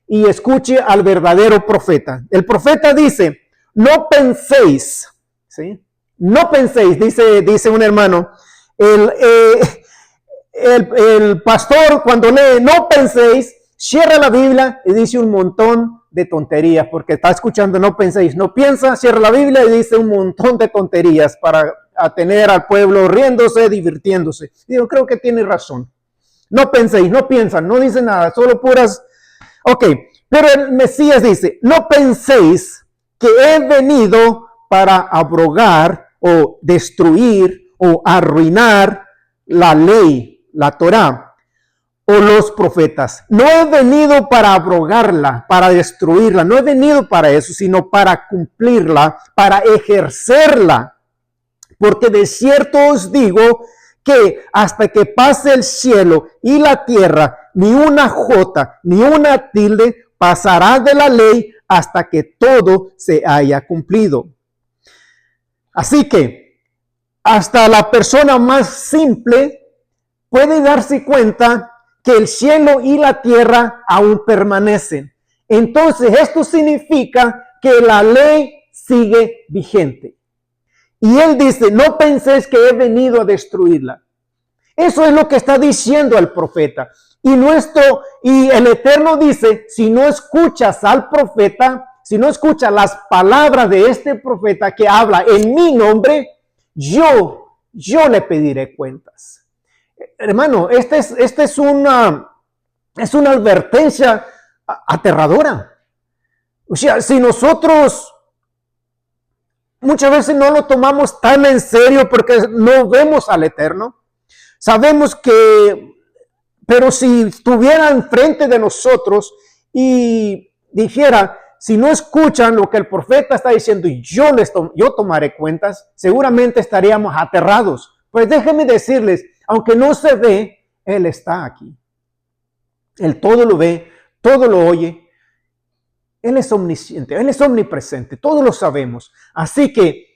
y escuche al verdadero profeta. El profeta dice, no penséis, ¿sí? No penséis, dice un hermano, el pastor cuando lee, no penséis, cierra la Biblia y dice un montón de tonterías, porque está escuchando, no penséis, no piensa, cierra la Biblia y dice un montón de tonterías para tener al pueblo riéndose, divirtiéndose. Yo creo que tiene razón. No penséis, no piensan, no dice nada, solo puras. Ok, pero el Mesías dice, no penséis que he venido para abrogar o destruir o arruinar la ley, la Torá o los profetas. No he venido para abrogarla, para destruirla, no he venido para eso, sino para cumplirla, para ejercerla. Porque de cierto os digo que hasta que pase el cielo y la tierra, ni una jota, ni una tilde pasará de la ley hasta que todo se haya cumplido. Así que hasta la persona más simple puede darse cuenta que el cielo y la tierra aún permanecen. Entonces esto significa que la ley sigue vigente. Y él dice, no penséis que he venido a destruirla. Eso es lo que está diciendo el profeta. Y el Eterno dice, si no escuchas al profeta, si no escuchas las palabras de este profeta que habla en mi nombre, yo le pediré cuentas. Hermano, esta es una advertencia aterradora. O sea, si nosotros muchas veces no lo tomamos tan en serio porque no vemos al Eterno. Sabemos pero si estuviera enfrente de nosotros y dijera, si no escuchan lo que el profeta está diciendo y yo tomaré cuentas, seguramente estaríamos aterrados. Pues déjenme decirles, aunque no se ve, Él está aquí. Él todo lo ve, todo lo oye. Él es omnisciente, Él es omnipresente, todos lo sabemos. Así que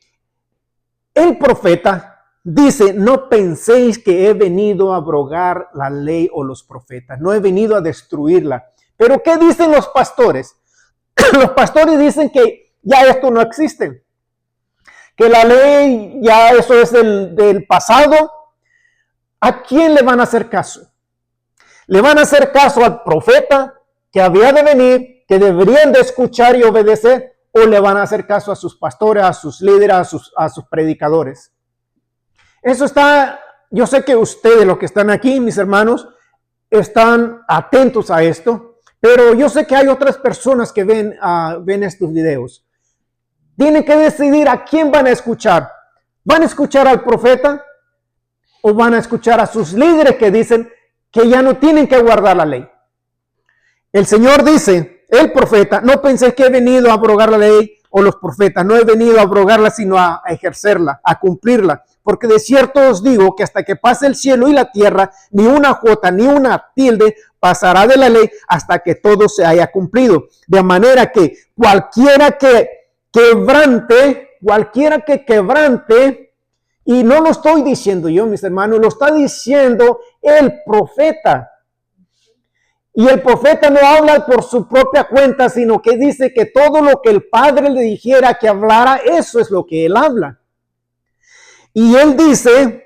el profeta dice, no penséis que he venido a abrogar la ley o los profetas, no he venido a destruirla. Pero ¿qué dicen los pastores? Los pastores dicen que ya esto no existe, que la ley ya eso es del pasado. ¿A quién le van a hacer caso? ¿Le van a hacer caso al profeta que había de venir, que deberían de escuchar y obedecer, o le van a hacer caso a sus pastores, a sus líderes, a sus predicadores? Eso está, yo sé que ustedes, los que están aquí, mis hermanos, están atentos a esto, pero yo sé que hay otras personas que ven estos videos. Tienen que decidir a quién van a escuchar. ¿Van a escuchar al profeta o van a escuchar a sus líderes que dicen que ya no tienen que guardar la ley? El Señor dice, el profeta, no penséis que he venido a abrogar la ley o los profetas, no he venido a abrogarla sino a ejercerla, a cumplirla. Porque de cierto os digo que hasta que pase el cielo y la tierra, ni una jota ni una tilde pasará de la ley hasta que todo se haya cumplido. De manera que cualquiera que quebrante, y no lo estoy diciendo yo, mis hermanos, lo está diciendo el profeta. Y el profeta no habla por su propia cuenta, sino que dice que todo lo que el Padre le dijera que hablara, eso es lo que él habla. Y él dice,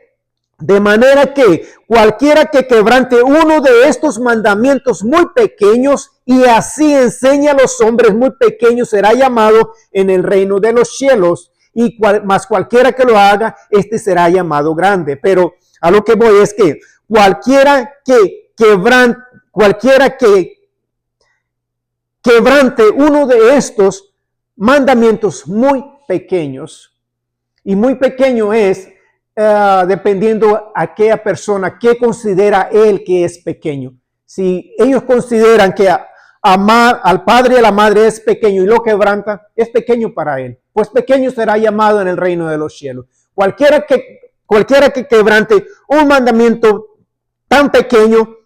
de manera que cualquiera que quebrante uno de estos mandamientos muy pequeños y así enseña a los hombres muy pequeños será llamado en el reino de los cielos. Y más cualquiera que lo haga, este será llamado grande. Pero a lo que voy es que cualquiera que quebrante uno de estos mandamientos muy pequeños, y muy pequeño es dependiendo a aquella persona que considera él que es pequeño. Si ellos consideran que amar al padre y a la madre es pequeño y lo quebranta, es pequeño para él, pues pequeño será llamado en el reino de los cielos. Cualquiera que quebrante un mandamiento tan pequeño,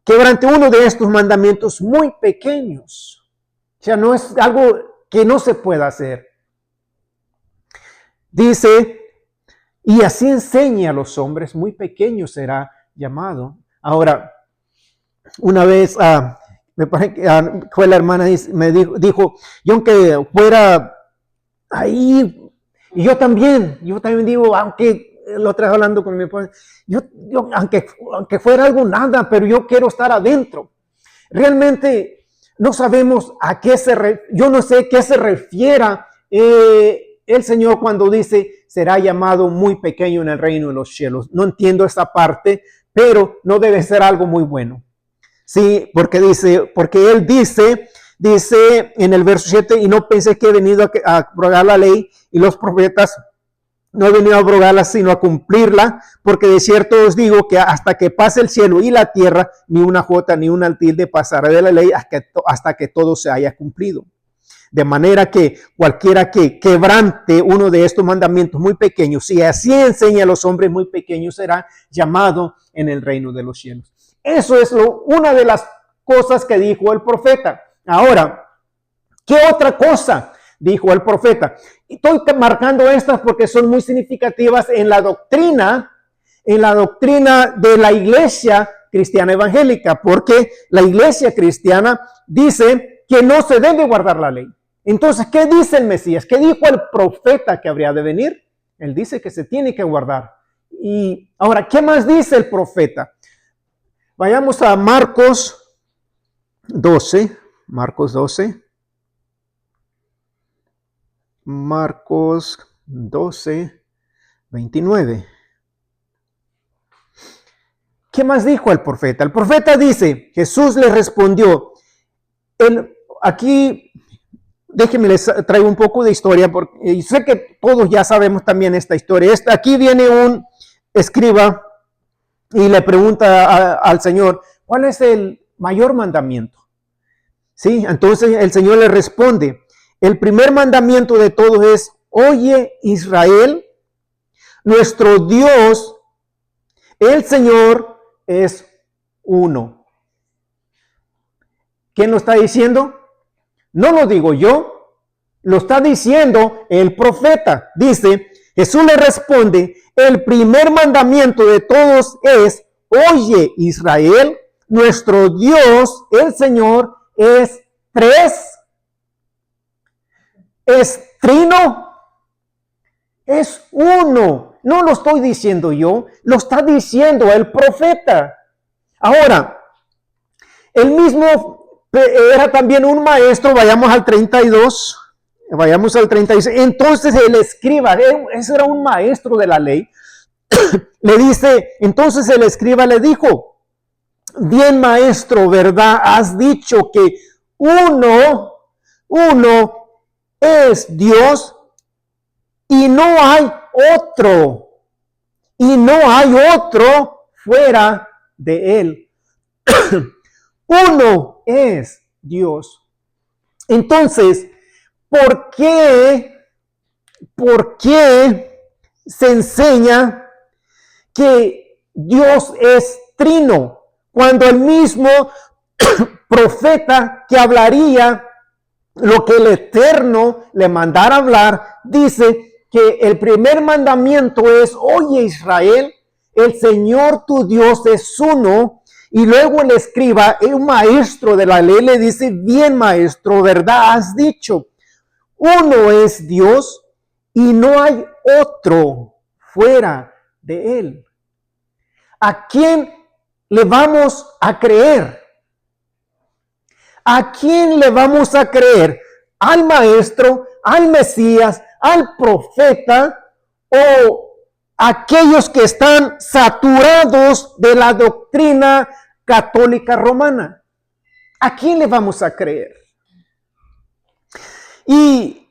quebrante uno de estos mandamientos muy pequeños. O sea, no es algo que no se pueda hacer. Dice, y así enseña a los hombres, muy pequeño será llamado. Ahora, una vez, me parece que fue la hermana, me dijo, yo aunque fuera ahí, y yo también digo, aunque, lo traje hablando con mi esposa, yo aunque fuera algo nada, pero yo quiero estar adentro. Realmente no sabemos yo no sé qué se refiera el Señor cuando dice, será llamado muy pequeño en el reino de los cielos. No entiendo esa parte, pero no debe ser algo muy bueno. Sí, porque Él dice en el verso 7, y no pensé que he venido a abrogar la ley y los profetas, no he venido a abrogarla, sino a cumplirla, porque de cierto os digo que hasta que pase el cielo y la tierra, ni una jota ni una tilde pasará de la ley hasta que todo se haya cumplido. De manera que cualquiera que quebrante uno de estos mandamientos muy pequeños, y así enseña a los hombres muy pequeños, será llamado en el reino de los cielos. Eso es una de las cosas que dijo el profeta. Ahora, ¿qué otra cosa dijo el profeta? Estoy marcando estas porque son muy significativas en la doctrina de la iglesia cristiana evangélica, porque la iglesia cristiana dice que no se debe guardar la ley. Entonces, ¿qué dice el Mesías? ¿Qué dijo el profeta que habría de venir? Él dice que se tiene que guardar. Y ahora, ¿qué más dice el profeta? Vayamos a Marcos 12. Marcos 12. Marcos 12, 29. ¿Qué más dijo el profeta? El profeta dice, Jesús le respondió, aquí déjenme les traigo un poco de historia, porque sé que todos ya sabemos también esta historia. Aquí viene un escriba y le pregunta al Señor, ¿cuál es el mayor mandamiento? Sí, entonces el Señor le responde, el primer mandamiento de todos es, oye Israel, nuestro Dios, el Señor es uno. ¿Quién lo está diciendo? No lo digo yo, lo está diciendo el profeta. Dice, Jesús le responde, el primer mandamiento de todos es, oye Israel, nuestro Dios, el Señor, es tres. Es trino, es uno. No lo estoy diciendo yo, lo está diciendo el profeta. Ahora, el mismo era también un maestro, vayamos al 32, vayamos al 36. Entonces el escriba, ese era un maestro de la ley, le dice, entonces el escriba le dijo, bien maestro, ¿verdad? Has dicho que uno es Dios y no hay otro. Y no hay otro fuera de él. Uno es Dios. Entonces, ¿por qué se enseña que Dios es trino? Cuando el mismo profeta que hablaría lo que el Eterno le mandara hablar, dice que el primer mandamiento es, oye Israel, el Señor tu Dios es uno. Y luego el escriba, un maestro de la ley, le dice, bien maestro, ¿verdad? Has dicho, uno es Dios y no hay otro fuera de él. ¿A quién le vamos a creer? ¿A quién le vamos a creer? ¿Al maestro, al Mesías, al profeta o aquellos que están saturados de la doctrina católica romana? ¿A quién le vamos a creer? Y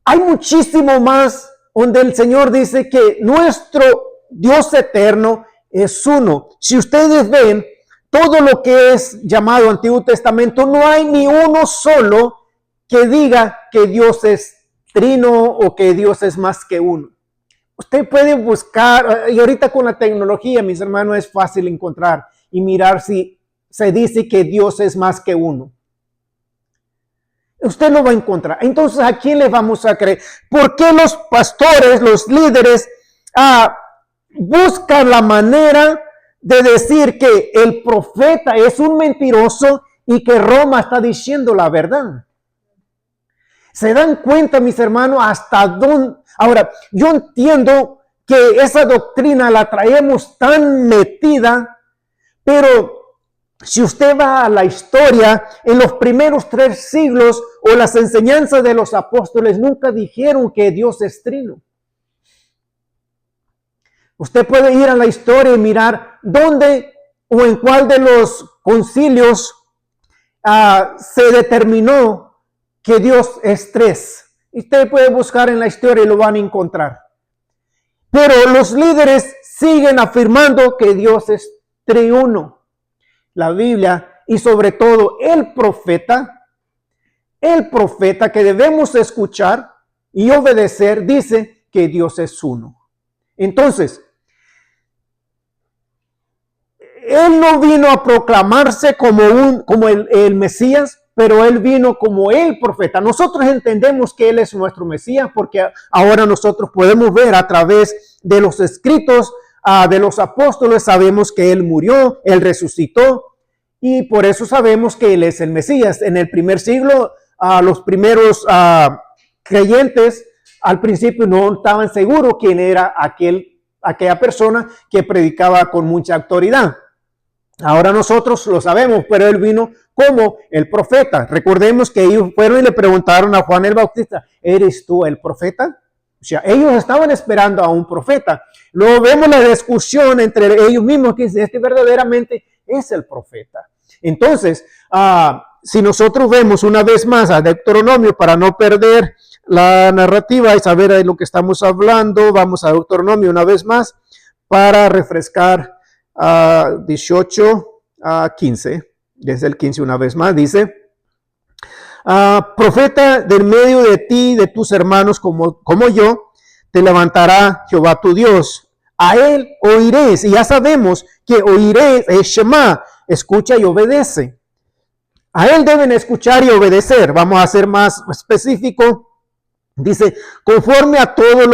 hay muchísimo más donde el Señor dice que nuestro Dios eterno es uno. Si ustedes ven todo lo que es llamado Antiguo Testamento, no hay ni uno solo que diga que Dios es trino o que Dios es más que uno. Usted puede buscar, y ahorita con la tecnología, mis hermanos, es fácil encontrar y mirar si se dice que Dios es más que uno. Usted no va a encontrar. Entonces, ¿a quién le vamos a creer? ¿Por qué los pastores, los líderes, buscan la manera de decir que el profeta es un mentiroso y que Roma está diciendo la verdad? ¿Se dan cuenta, mis hermanos, hasta dónde? Ahora, yo entiendo que esa doctrina la traemos tan metida, pero si usted va a la historia, en los primeros 3 siglos o las enseñanzas de los apóstoles nunca dijeron que Dios es trino. Usted puede ir a la historia y mirar dónde o en cuál de los concilios se determinó que Dios es 3. Usted puede buscar en la historia y lo van a encontrar. Pero los líderes siguen afirmando que Dios es triuno. La Biblia y sobre todo el profeta que debemos escuchar y obedecer, dice que Dios es uno. Entonces, Él no vino a proclamarse como el Mesías, pero Él vino como el profeta. Nosotros entendemos que Él es nuestro Mesías porque ahora nosotros podemos ver a través de los escritos de los apóstoles, sabemos que Él murió, Él resucitó y por eso sabemos que Él es el Mesías. En el primer siglo, los primeros creyentes al principio no estaban seguros quién era aquella persona que predicaba con mucha autoridad. Ahora nosotros lo sabemos, pero Él vino como el profeta. Recordemos que ellos fueron y le preguntaron a Juan el Bautista, ¿eres tú el profeta? O sea, ellos estaban esperando a un profeta. Luego vemos la discusión entre ellos mismos que dice, este verdaderamente es el profeta. Entonces, si nosotros vemos una vez más a Deuteronomio para no perder la narrativa y saber de lo que estamos hablando, vamos a Deuteronomio una vez más para refrescar 18 a 15, desde el 15 una vez más, dice, profeta del medio de ti, de tus hermanos como yo, te levantará Jehová tu Dios. A él oiréis, y ya sabemos que oiréis es Shema, escucha y obedece. A él deben escuchar y obedecer. Vamos a ser más específico. Dice, conforme a todo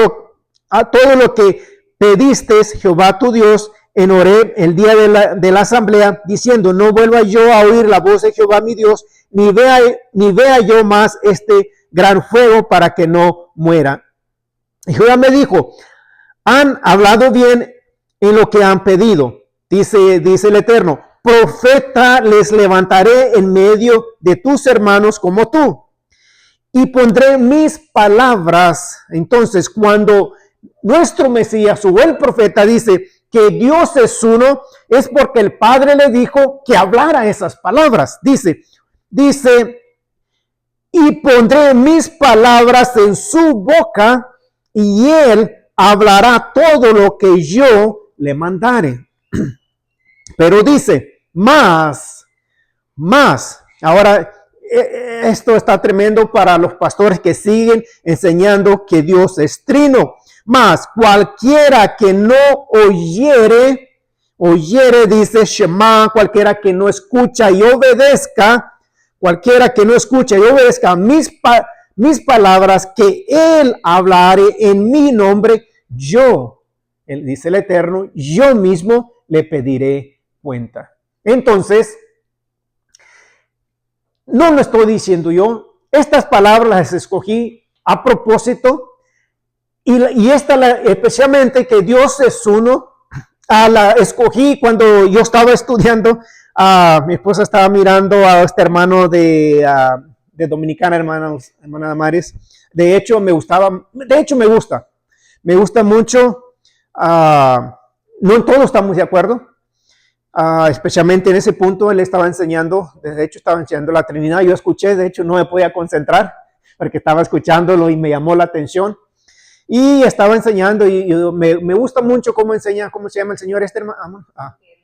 lo que pediste Jehová tu Dios en Horeb el día de la asamblea, diciendo, no vuelva yo a oír la voz de Jehová mi Dios, ni vea yo más este gran fuego para que no muera. Y Jehová me dijo, han hablado bien en lo que han pedido, dice el Eterno, profeta les levantaré en medio de tus hermanos como tú, y pondré mis palabras. Entonces, cuando nuestro Mesías o el profeta dice que Dios es uno, es porque el Padre le dijo que hablara esas palabras. Dice, y pondré mis palabras en su boca y él hablará todo lo que yo le mandare. Pero dice, más. Ahora, esto está tremendo para los pastores que siguen enseñando que Dios es trino. Mas cualquiera que no oyere, dice Shema, cualquiera que no escucha y obedezca, mis palabras que él hablare en mi nombre, él dice el Eterno, yo mismo le pediré cuenta. Entonces, no lo estoy diciendo yo, estas palabras las escogí a propósito y especialmente que Dios es uno, la escogí cuando yo estaba estudiando. Mi esposa estaba mirando a este hermano de Dominicana, hermana Damaris. De hecho, me gusta mucho. No en todo estamos de acuerdo. Especialmente en ese punto, él estaba enseñando, de hecho estaba enseñando la Trinidad. Yo escuché, de hecho no me podía concentrar porque estaba escuchándolo y me llamó la atención. Y estaba enseñando y me gusta mucho cómo enseña, ¿cómo se llama el señor este hermano?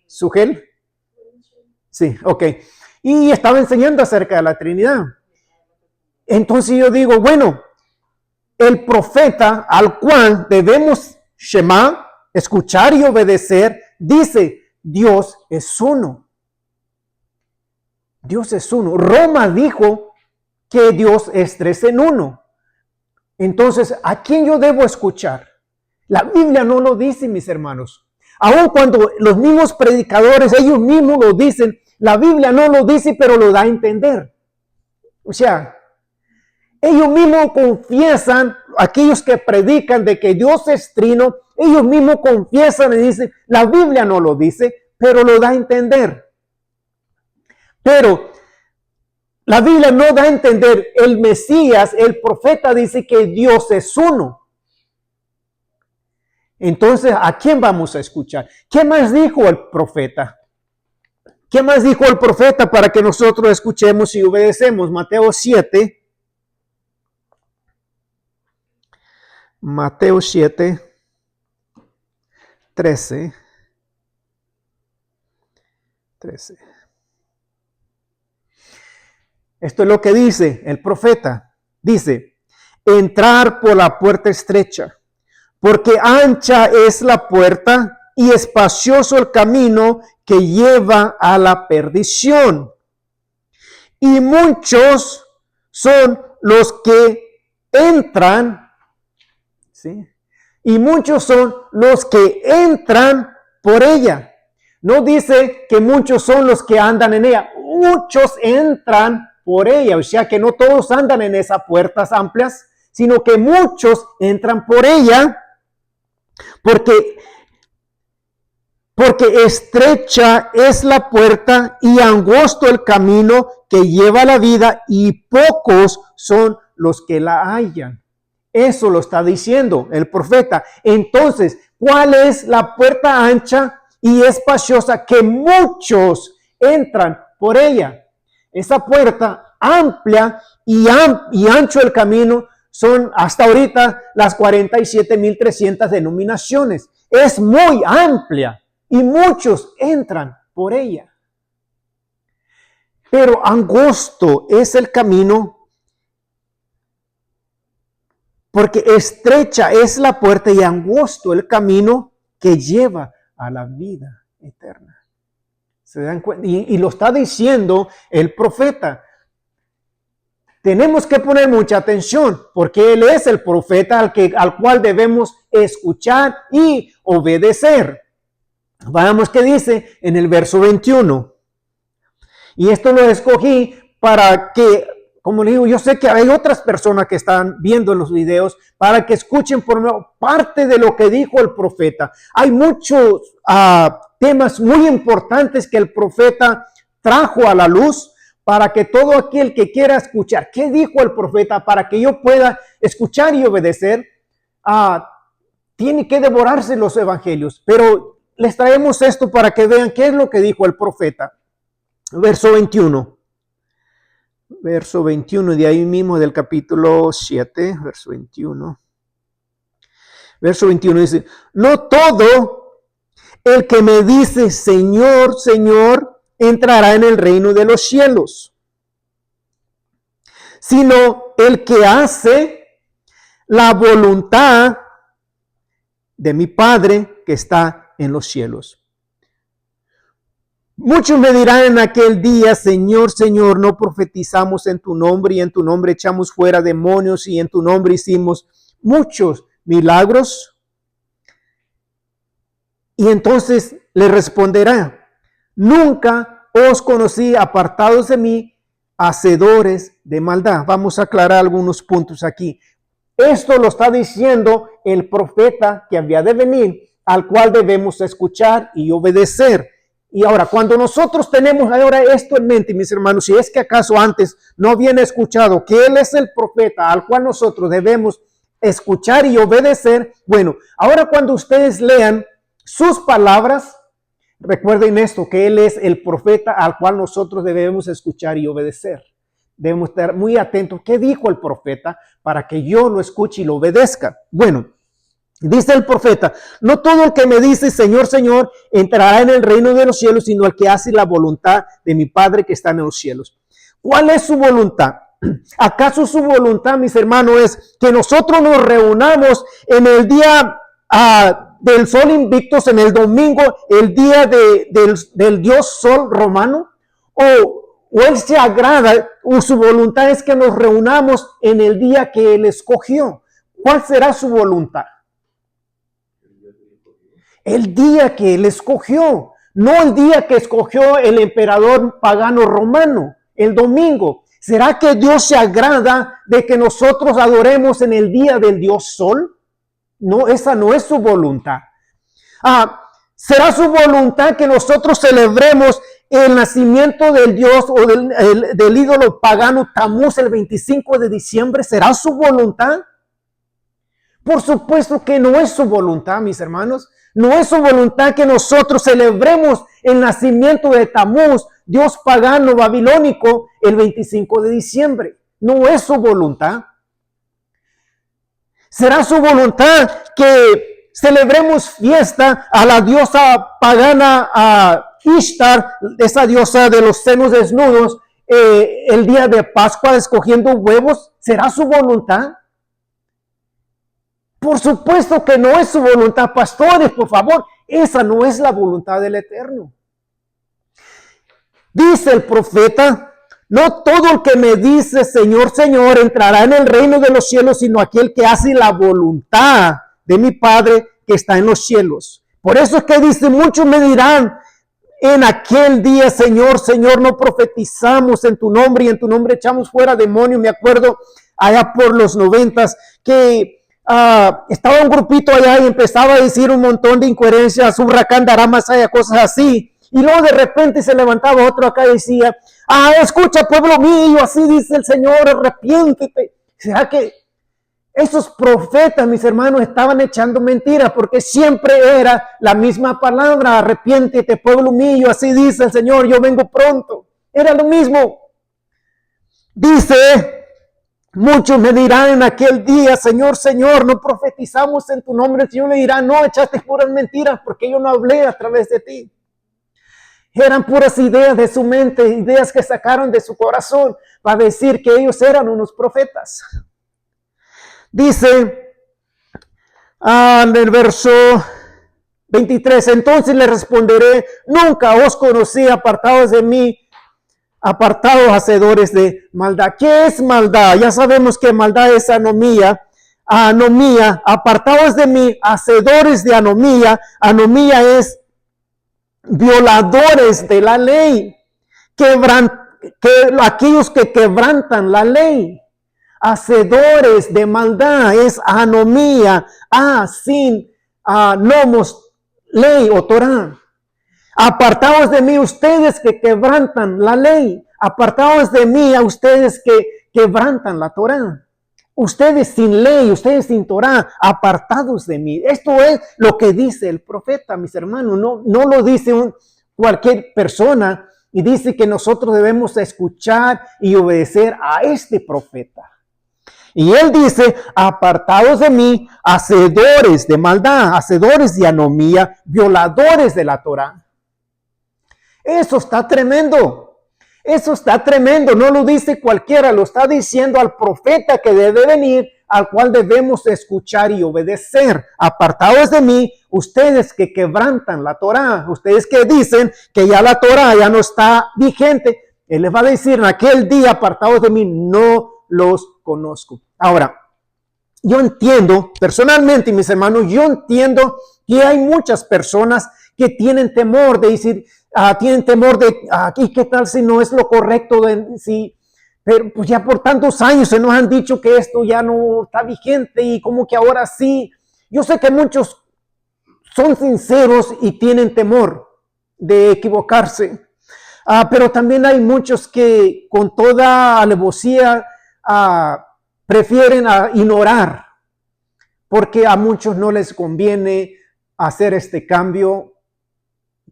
Sugel. Sí, ok. Y estaba enseñando acerca de la Trinidad. Entonces yo digo, bueno, el profeta al cual debemos Shema, escuchar y obedecer, dice, Dios es uno. Dios es uno. Roma dijo que Dios es 3 en 1. Entonces, ¿a quién yo debo escuchar? La Biblia no lo dice, mis hermanos. Aun cuando los mismos predicadores, ellos mismos lo dicen, la Biblia no lo dice, pero lo da a entender. O sea, ellos mismos confiesan, aquellos que predican de que Dios es trino, ellos mismos confiesan y dicen, la Biblia no lo dice, pero lo da a entender. Pero la Biblia no da a entender, el Mesías, el profeta dice que Dios es uno. Entonces, ¿a quién vamos a escuchar? ¿Qué más dijo el profeta? ¿Qué más dijo el profeta para que nosotros escuchemos y obedecemos? Mateo 7. Mateo 7, 13. Esto es lo que dice el profeta. Dice, entrar por la puerta estrecha, porque ancha es la puerta y espacioso el camino que lleva a la perdición. Y muchos son los que entran, ¿sí? Y muchos son los que entran por ella. No dice que muchos son los que andan en ella. Muchos entran por ella. O sea que no todos andan en esas puertas amplias, sino que muchos entran por ella porque estrecha es la puerta y angosto el camino que lleva a la vida y pocos son los que la hallan. Eso lo está diciendo el profeta. Entonces, ¿cuál es la puerta ancha y espaciosa que muchos entran por ella? Esa puerta amplia y ancho el camino son hasta ahorita las 47.300 denominaciones. Es muy amplia y muchos entran por ella. Pero angosto es el camino porque estrecha es la puerta y angosto el camino que lleva a la vida eterna. ¿Se dan cuenta? Y lo está diciendo el profeta. Tenemos que poner mucha atención porque él es el profeta al cual debemos escuchar y obedecer. Veamos qué dice en el verso 21. Y esto lo escogí para que, como le digo, yo sé que hay otras personas que están viendo los videos para que escuchen por parte de lo que dijo el profeta. Hay muchos temas muy importantes que el profeta trajo a la luz para que todo aquel que quiera escuchar qué dijo el profeta, para que yo pueda escuchar y obedecer, tiene que devorarse los evangelios. Pero les traemos esto para que vean qué es lo que dijo el profeta. Verso 21. Verso 21, de ahí mismo del capítulo 7, verso 21. Verso 21 dice, no todo el que me dice, Señor, Señor, entrará en el reino de los cielos, sino el que hace la voluntad de mi Padre que está en los cielos. Muchos me dirán en aquel día, Señor, Señor, no profetizamos en tu nombre y en tu nombre echamos fuera demonios y en tu nombre hicimos muchos milagros. Y entonces le responderá, nunca os conocí, apartados de mí, hacedores de maldad. Vamos a aclarar algunos puntos aquí. Esto lo está diciendo el profeta que había de venir, al cual debemos escuchar y obedecer. Y ahora, cuando nosotros tenemos ahora esto en mente, mis hermanos, si es que acaso antes no habían escuchado que Él es el profeta al cual nosotros debemos escuchar y obedecer, bueno, ahora cuando ustedes lean sus palabras, recuerden esto, que Él es el profeta al cual nosotros debemos escuchar y obedecer. Debemos estar muy atentos. ¿Qué dijo el profeta? Para que yo lo escuche y lo obedezca. Bueno, dice el profeta, no todo el que me dice Señor, Señor, entrará en el reino de los cielos, sino el que hace la voluntad de mi Padre que está en los cielos. ¿Cuál es su voluntad? ¿Acaso su voluntad, mis hermanos, es que nosotros nos reunamos en el día del sol invictus, en el domingo, el día del Dios Sol romano? ¿O Él se agrada, o su voluntad es que nos reunamos en el día que Él escogió? ¿Cuál será su voluntad? El día que Él escogió, no el día que escogió el emperador pagano romano, el domingo. ¿Será que Dios se agrada de que nosotros adoremos en el día del Dios Sol? No, esa no es su voluntad. ¿Será su voluntad que nosotros celebremos el nacimiento del Dios o del ídolo pagano Tamuz el 25 de diciembre? ¿Será su voluntad? Por supuesto que no es su voluntad, mis hermanos. No es su voluntad que nosotros celebremos el nacimiento de Tamuz, Dios pagano babilónico, el 25 de diciembre. No es su voluntad. ¿Será su voluntad que celebremos fiesta a la diosa pagana Ishtar, esa diosa de los senos desnudos, el día de Pascua escogiendo huevos? ¿Será su voluntad? Por supuesto que no es su voluntad, pastores, por favor. Esa no es la voluntad del Eterno. Dice el profeta, no todo el que me dice Señor, Señor, entrará en el reino de los cielos, sino aquel que hace la voluntad de mi Padre que está en los cielos. Por eso es que dice, muchos me dirán en aquel día, Señor, Señor, no profetizamos en tu nombre y en tu nombre echamos fuera demonios. Me acuerdo allá por los 90s que estaba un grupito allá y empezaba a decir un montón de incoherencias, huracán dará más allá, cosas así. Y luego de repente se levantaba otro acá y decía, escucha pueblo mío, así dice el Señor, arrepiéntete. ¿Será que esos profetas, mis hermanos, estaban echando mentiras? Porque siempre era la misma palabra, arrepiéntete pueblo mío, así dice el Señor, yo vengo pronto. Era lo mismo. Dice, muchos me dirán en aquel día, Señor, Señor, no profetizamos en tu nombre. El Señor le dirá, no, echaste puras mentiras porque yo no hablé a través de ti. Eran puras ideas de su mente, ideas que sacaron de su corazón para decir que ellos eran unos profetas. Dice en el verso 23, entonces le responderé, nunca os conocí, apartados de mí, apartados hacedores de maldad. ¿Qué es maldad? Ya sabemos que maldad es anomía. Apartados de mí, hacedores de anomía. Anomía es violadores de la ley, aquellos que quebrantan la ley, hacedores de maldad, es anomía, sin nomos, ley o Torah. Apartados de mí ustedes que quebrantan la ley, apartados de mí a ustedes que quebrantan la Torah. ustedes sin ley, ustedes sin Torah, apartados de mí. Esto es lo que dice el profeta, mis hermanos. No lo dice cualquier persona, y dice que nosotros debemos escuchar y obedecer a este profeta. Y él dice, apartados de mí, hacedores de maldad, hacedores de anomía, violadores de la Torah. Eso está tremendo. Eso está tremendo. No lo dice cualquiera, lo está diciendo al profeta que debe venir, al cual debemos escuchar y obedecer. Apartados de mí, ustedes que quebrantan la Torah, ustedes que dicen que ya la Torah ya no está vigente. Él les va a decir en aquel día, apartados de mí, no los conozco. Ahora, yo entiendo, personalmente, mis hermanos, yo entiendo que hay muchas personas que tienen temor de decir, tienen temor de, ¿y qué tal si no es lo correcto? Pero pues ya por tantos años se nos han dicho que esto ya no está vigente y como que ahora sí. Yo sé que muchos son sinceros y tienen temor de equivocarse. Pero también hay muchos que con toda alevosía prefieren ignorar, porque a muchos no les conviene hacer este cambio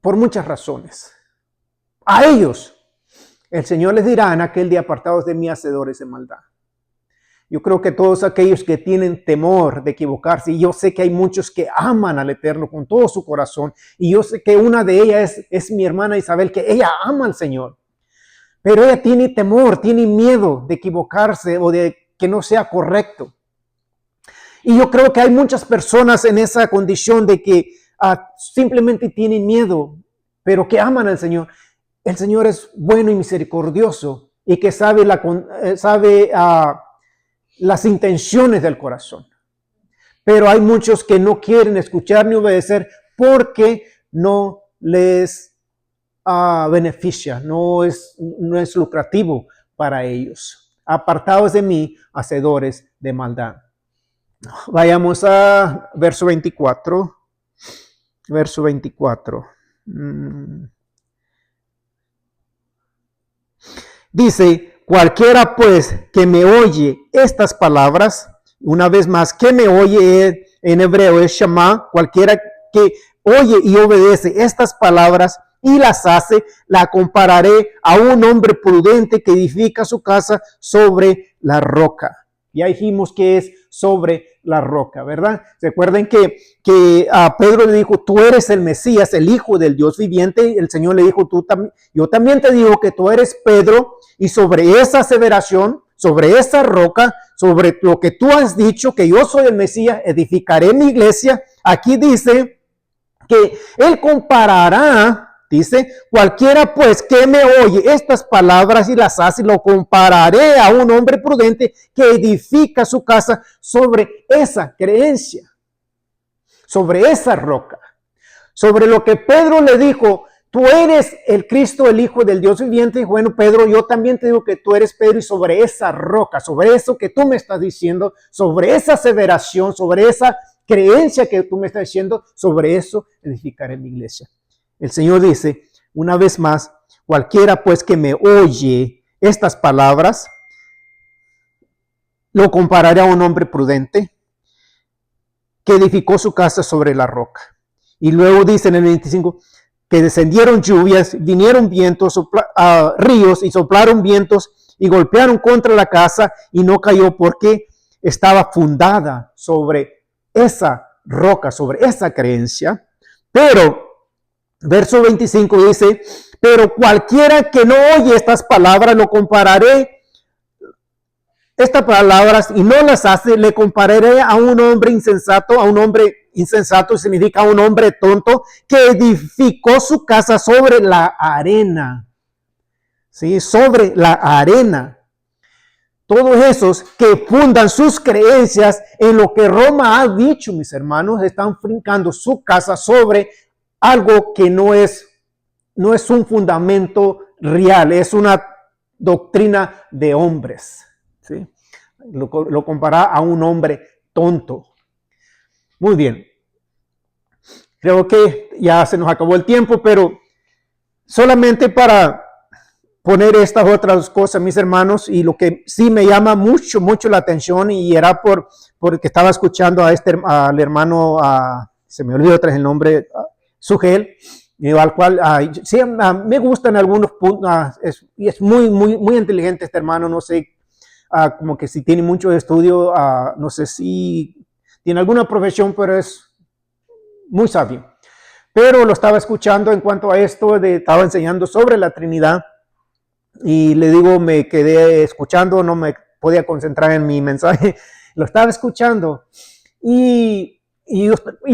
por muchas razones. A ellos, el Señor les dirá en aquel día, apartados de mí, hacedores de maldad. Yo creo que todos aquellos que tienen temor de equivocarse, y yo sé que hay muchos que aman al Eterno con todo su corazón, y yo sé que una de ellas es mi hermana Isabel, que ella ama al Señor, pero ella tiene temor, tiene miedo de equivocarse o de que no sea correcto. Y yo creo que hay muchas personas en esa condición de que simplemente tienen miedo, pero que aman al Señor. El Señor es bueno y misericordioso y que sabe las intenciones del corazón. Pero hay muchos que no quieren escuchar ni obedecer porque no les beneficia, no es lucrativo para ellos. Apartados de mí, hacedores de maldad. Vayamos a verso 24. Verso 24. Dice, cualquiera pues que me oye estas palabras, una vez más, que me oye en hebreo es Shema, cualquiera que oye y obedece estas palabras y las hace, la compararé a un hombre prudente que edifica su casa sobre la roca. Ya dijimos que es sobre la roca, ¿verdad? Recuerden que a Pedro le dijo, tú eres el Mesías, el Hijo del Dios viviente. El Señor le dijo, yo también te digo que tú eres Pedro, y sobre esa aseveración, sobre esa roca, sobre lo que tú has dicho, que yo soy el Mesías, edificaré mi iglesia. Aquí dice que él comparará. Dice, cualquiera pues que me oye estas palabras y las hace, lo compararé a un hombre prudente que edifica su casa sobre esa creencia, sobre esa roca, sobre lo que Pedro le dijo, tú eres el Cristo, el Hijo del Dios viviente. Y bueno, Pedro, yo también te digo que tú eres Pedro, y sobre esa roca, sobre eso que tú me estás diciendo, sobre esa aseveración, sobre esa creencia que tú me estás diciendo, sobre eso edificaré mi iglesia. El Señor dice, una vez más, cualquiera pues que me oye estas palabras, lo compararé a un hombre prudente que edificó su casa sobre la roca. Y luego dice en el 25, que descendieron lluvias, vinieron vientos, ríos y soplaron vientos y golpearon contra la casa y no cayó porque estaba fundada sobre esa roca, sobre esa creencia. Pero verso 25 dice, pero cualquiera que no oye estas palabras, lo compararé, estas palabras, y no las hace, le compararé a un hombre insensato. A un hombre insensato significa un hombre tonto que edificó su casa sobre la arena. ¿Sí? Sobre la arena. Todos esos que fundan sus creencias en lo que Roma ha dicho, mis hermanos, están fincando su casa sobre algo que no es un fundamento real, es una doctrina de hombres. ¿Sí? Lo compara a un hombre tonto. Muy bien. Creo que ya se nos acabó el tiempo, pero solamente para poner estas otras cosas, mis hermanos, y lo que sí me llama mucho, mucho la atención, y era porque estaba escuchando al hermano, se me olvidó otra vez el nombre, Sugel, al cual sí, me gustan algunos puntos, y es muy, muy, muy inteligente este hermano, no sé, como que si tiene mucho estudio, no sé si tiene alguna profesión, pero es muy sabio. Pero lo estaba escuchando en cuanto a esto, estaba enseñando sobre la Trinidad, y le digo, me quedé escuchando, no me podía concentrar en mi mensaje, lo estaba escuchando, y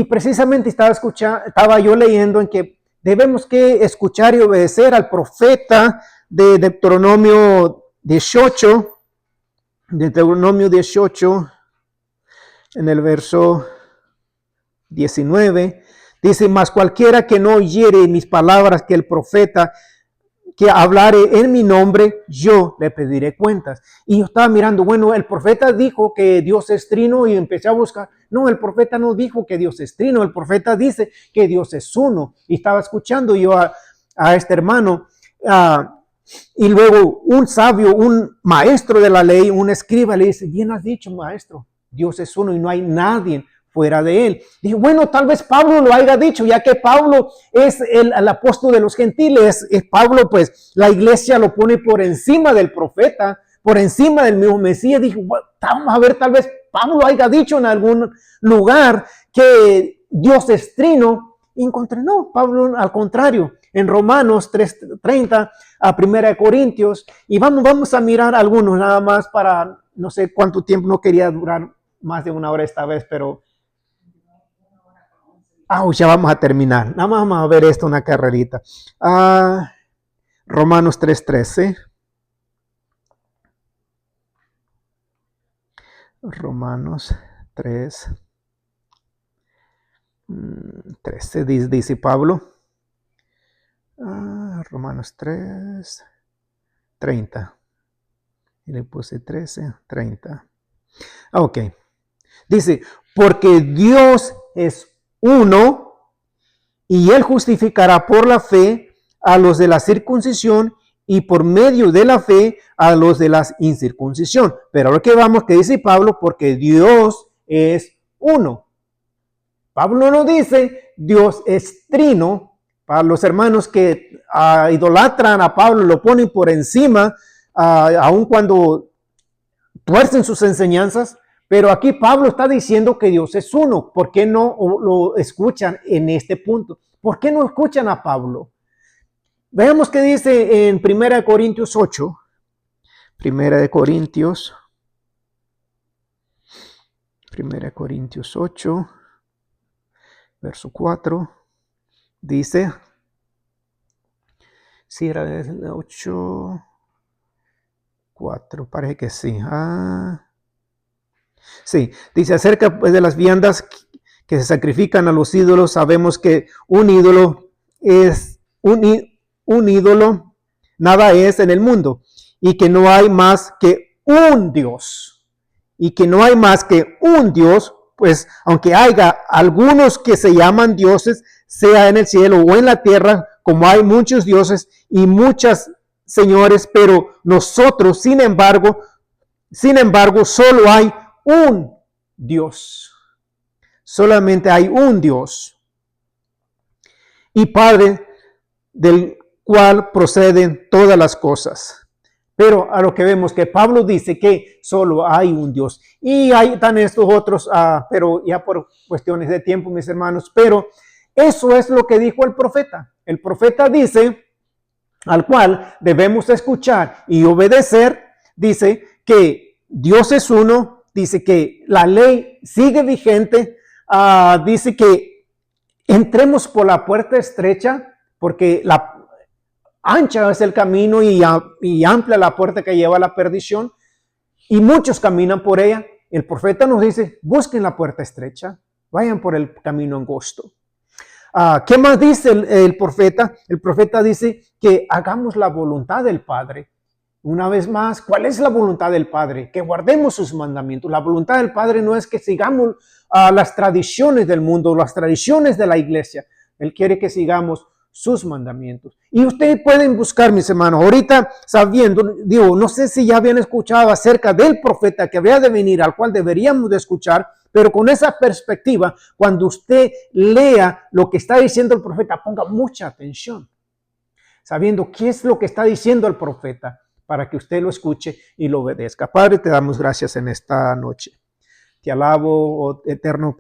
precisamente estaba yo leyendo en que debemos que escuchar y obedecer al profeta de Deuteronomio 18, en el verso 19, dice, mas cualquiera que no oyere mis palabras que el profeta que hablare en mi nombre, yo le pediré cuentas. Y yo estaba mirando, bueno, el profeta dijo que Dios es trino, y empecé a buscar. No, el profeta no dijo que Dios es trino, el profeta dice que Dios es uno. Y estaba escuchando yo a este hermano, y luego un sabio, un maestro de la ley, un escriba, le dice, bien has dicho, maestro, Dios es uno y no hay nadie fuera de él. Dije, bueno, tal vez Pablo lo haya dicho, ya que Pablo es el apóstol de los gentiles. Pablo, pues, la iglesia lo pone por encima del profeta, por encima del mismo Mesías. Dije, bueno, vamos a ver, tal vez Pablo haya dicho en algún lugar que Dios es trino. Y encontré, no, Pablo al contrario, en Romanos 3:30, a 1 Corintios, y vamos a mirar algunos nada más para, no sé cuánto tiempo, no quería durar más de una hora esta vez, pero ya vamos a terminar. Nada más vamos a ver esto, una carrerita. Romanos 3:13. Romanos 3:13 dice Pablo. Romanos 3:30. Y le puse 13:30. Ok. Dice, porque Dios es uno, y él justificará por la fe a los de la circuncisión, y por medio de la fe a los de la incircuncisión. Pero ahora que vamos, que dice Pablo, porque Dios es uno. Pablo no dice Dios es trino. Para los hermanos que idolatran a Pablo, lo ponen por encima, aun cuando tuercen sus enseñanzas. Pero aquí Pablo está diciendo que Dios es uno. ¿Por qué no lo escuchan en este punto? ¿Por qué no escuchan a Pablo? Veamos qué dice en 1 Corintios 8. 1 Corintios 8, verso 4. Dice, si era el 8, 4, parece que sí. Sí, dice acerca de las viandas que se sacrifican a los ídolos. Sabemos que un ídolo es un ídolo, nada es en el mundo, y que no hay más que un Dios, pues aunque haya algunos que se llaman dioses, sea en el cielo o en la tierra, como hay muchos dioses y muchos señores, pero nosotros, sin embargo, solo hay un Dios. Solamente hay un Dios y Padre, del cual proceden todas las cosas. Pero a lo que vemos que Pablo dice que solo hay un Dios. Y hay están estos otros, pero ya por cuestiones de tiempo, mis hermanos. Pero eso es lo que dijo el profeta. El profeta dice, al cual debemos escuchar y obedecer, dice que Dios es uno, dice que la ley sigue vigente, dice que entremos por la puerta estrecha, porque la ancha es el camino y amplia la puerta que lleva a la perdición, y muchos caminan por ella. El profeta nos dice, busquen la puerta estrecha, vayan por el camino angosto. ¿Qué más dice el profeta? El profeta dice que hagamos la voluntad del Padre. Una vez más, ¿cuál es la voluntad del Padre? Que guardemos sus mandamientos. La voluntad del Padre no es que sigamos las tradiciones del mundo, las tradiciones de la iglesia. Él quiere que sigamos sus mandamientos. Y ustedes pueden buscar, mis hermanos, ahorita sabiendo, digo, no sé si ya habían escuchado acerca del profeta que había de venir, al cual deberíamos de escuchar, pero con esa perspectiva, cuando usted lea lo que está diciendo el profeta, ponga mucha atención, sabiendo qué es lo que está diciendo el profeta, para que usted lo escuche y lo obedezca. Padre, te damos gracias en esta noche. Te alabo, oh eterno,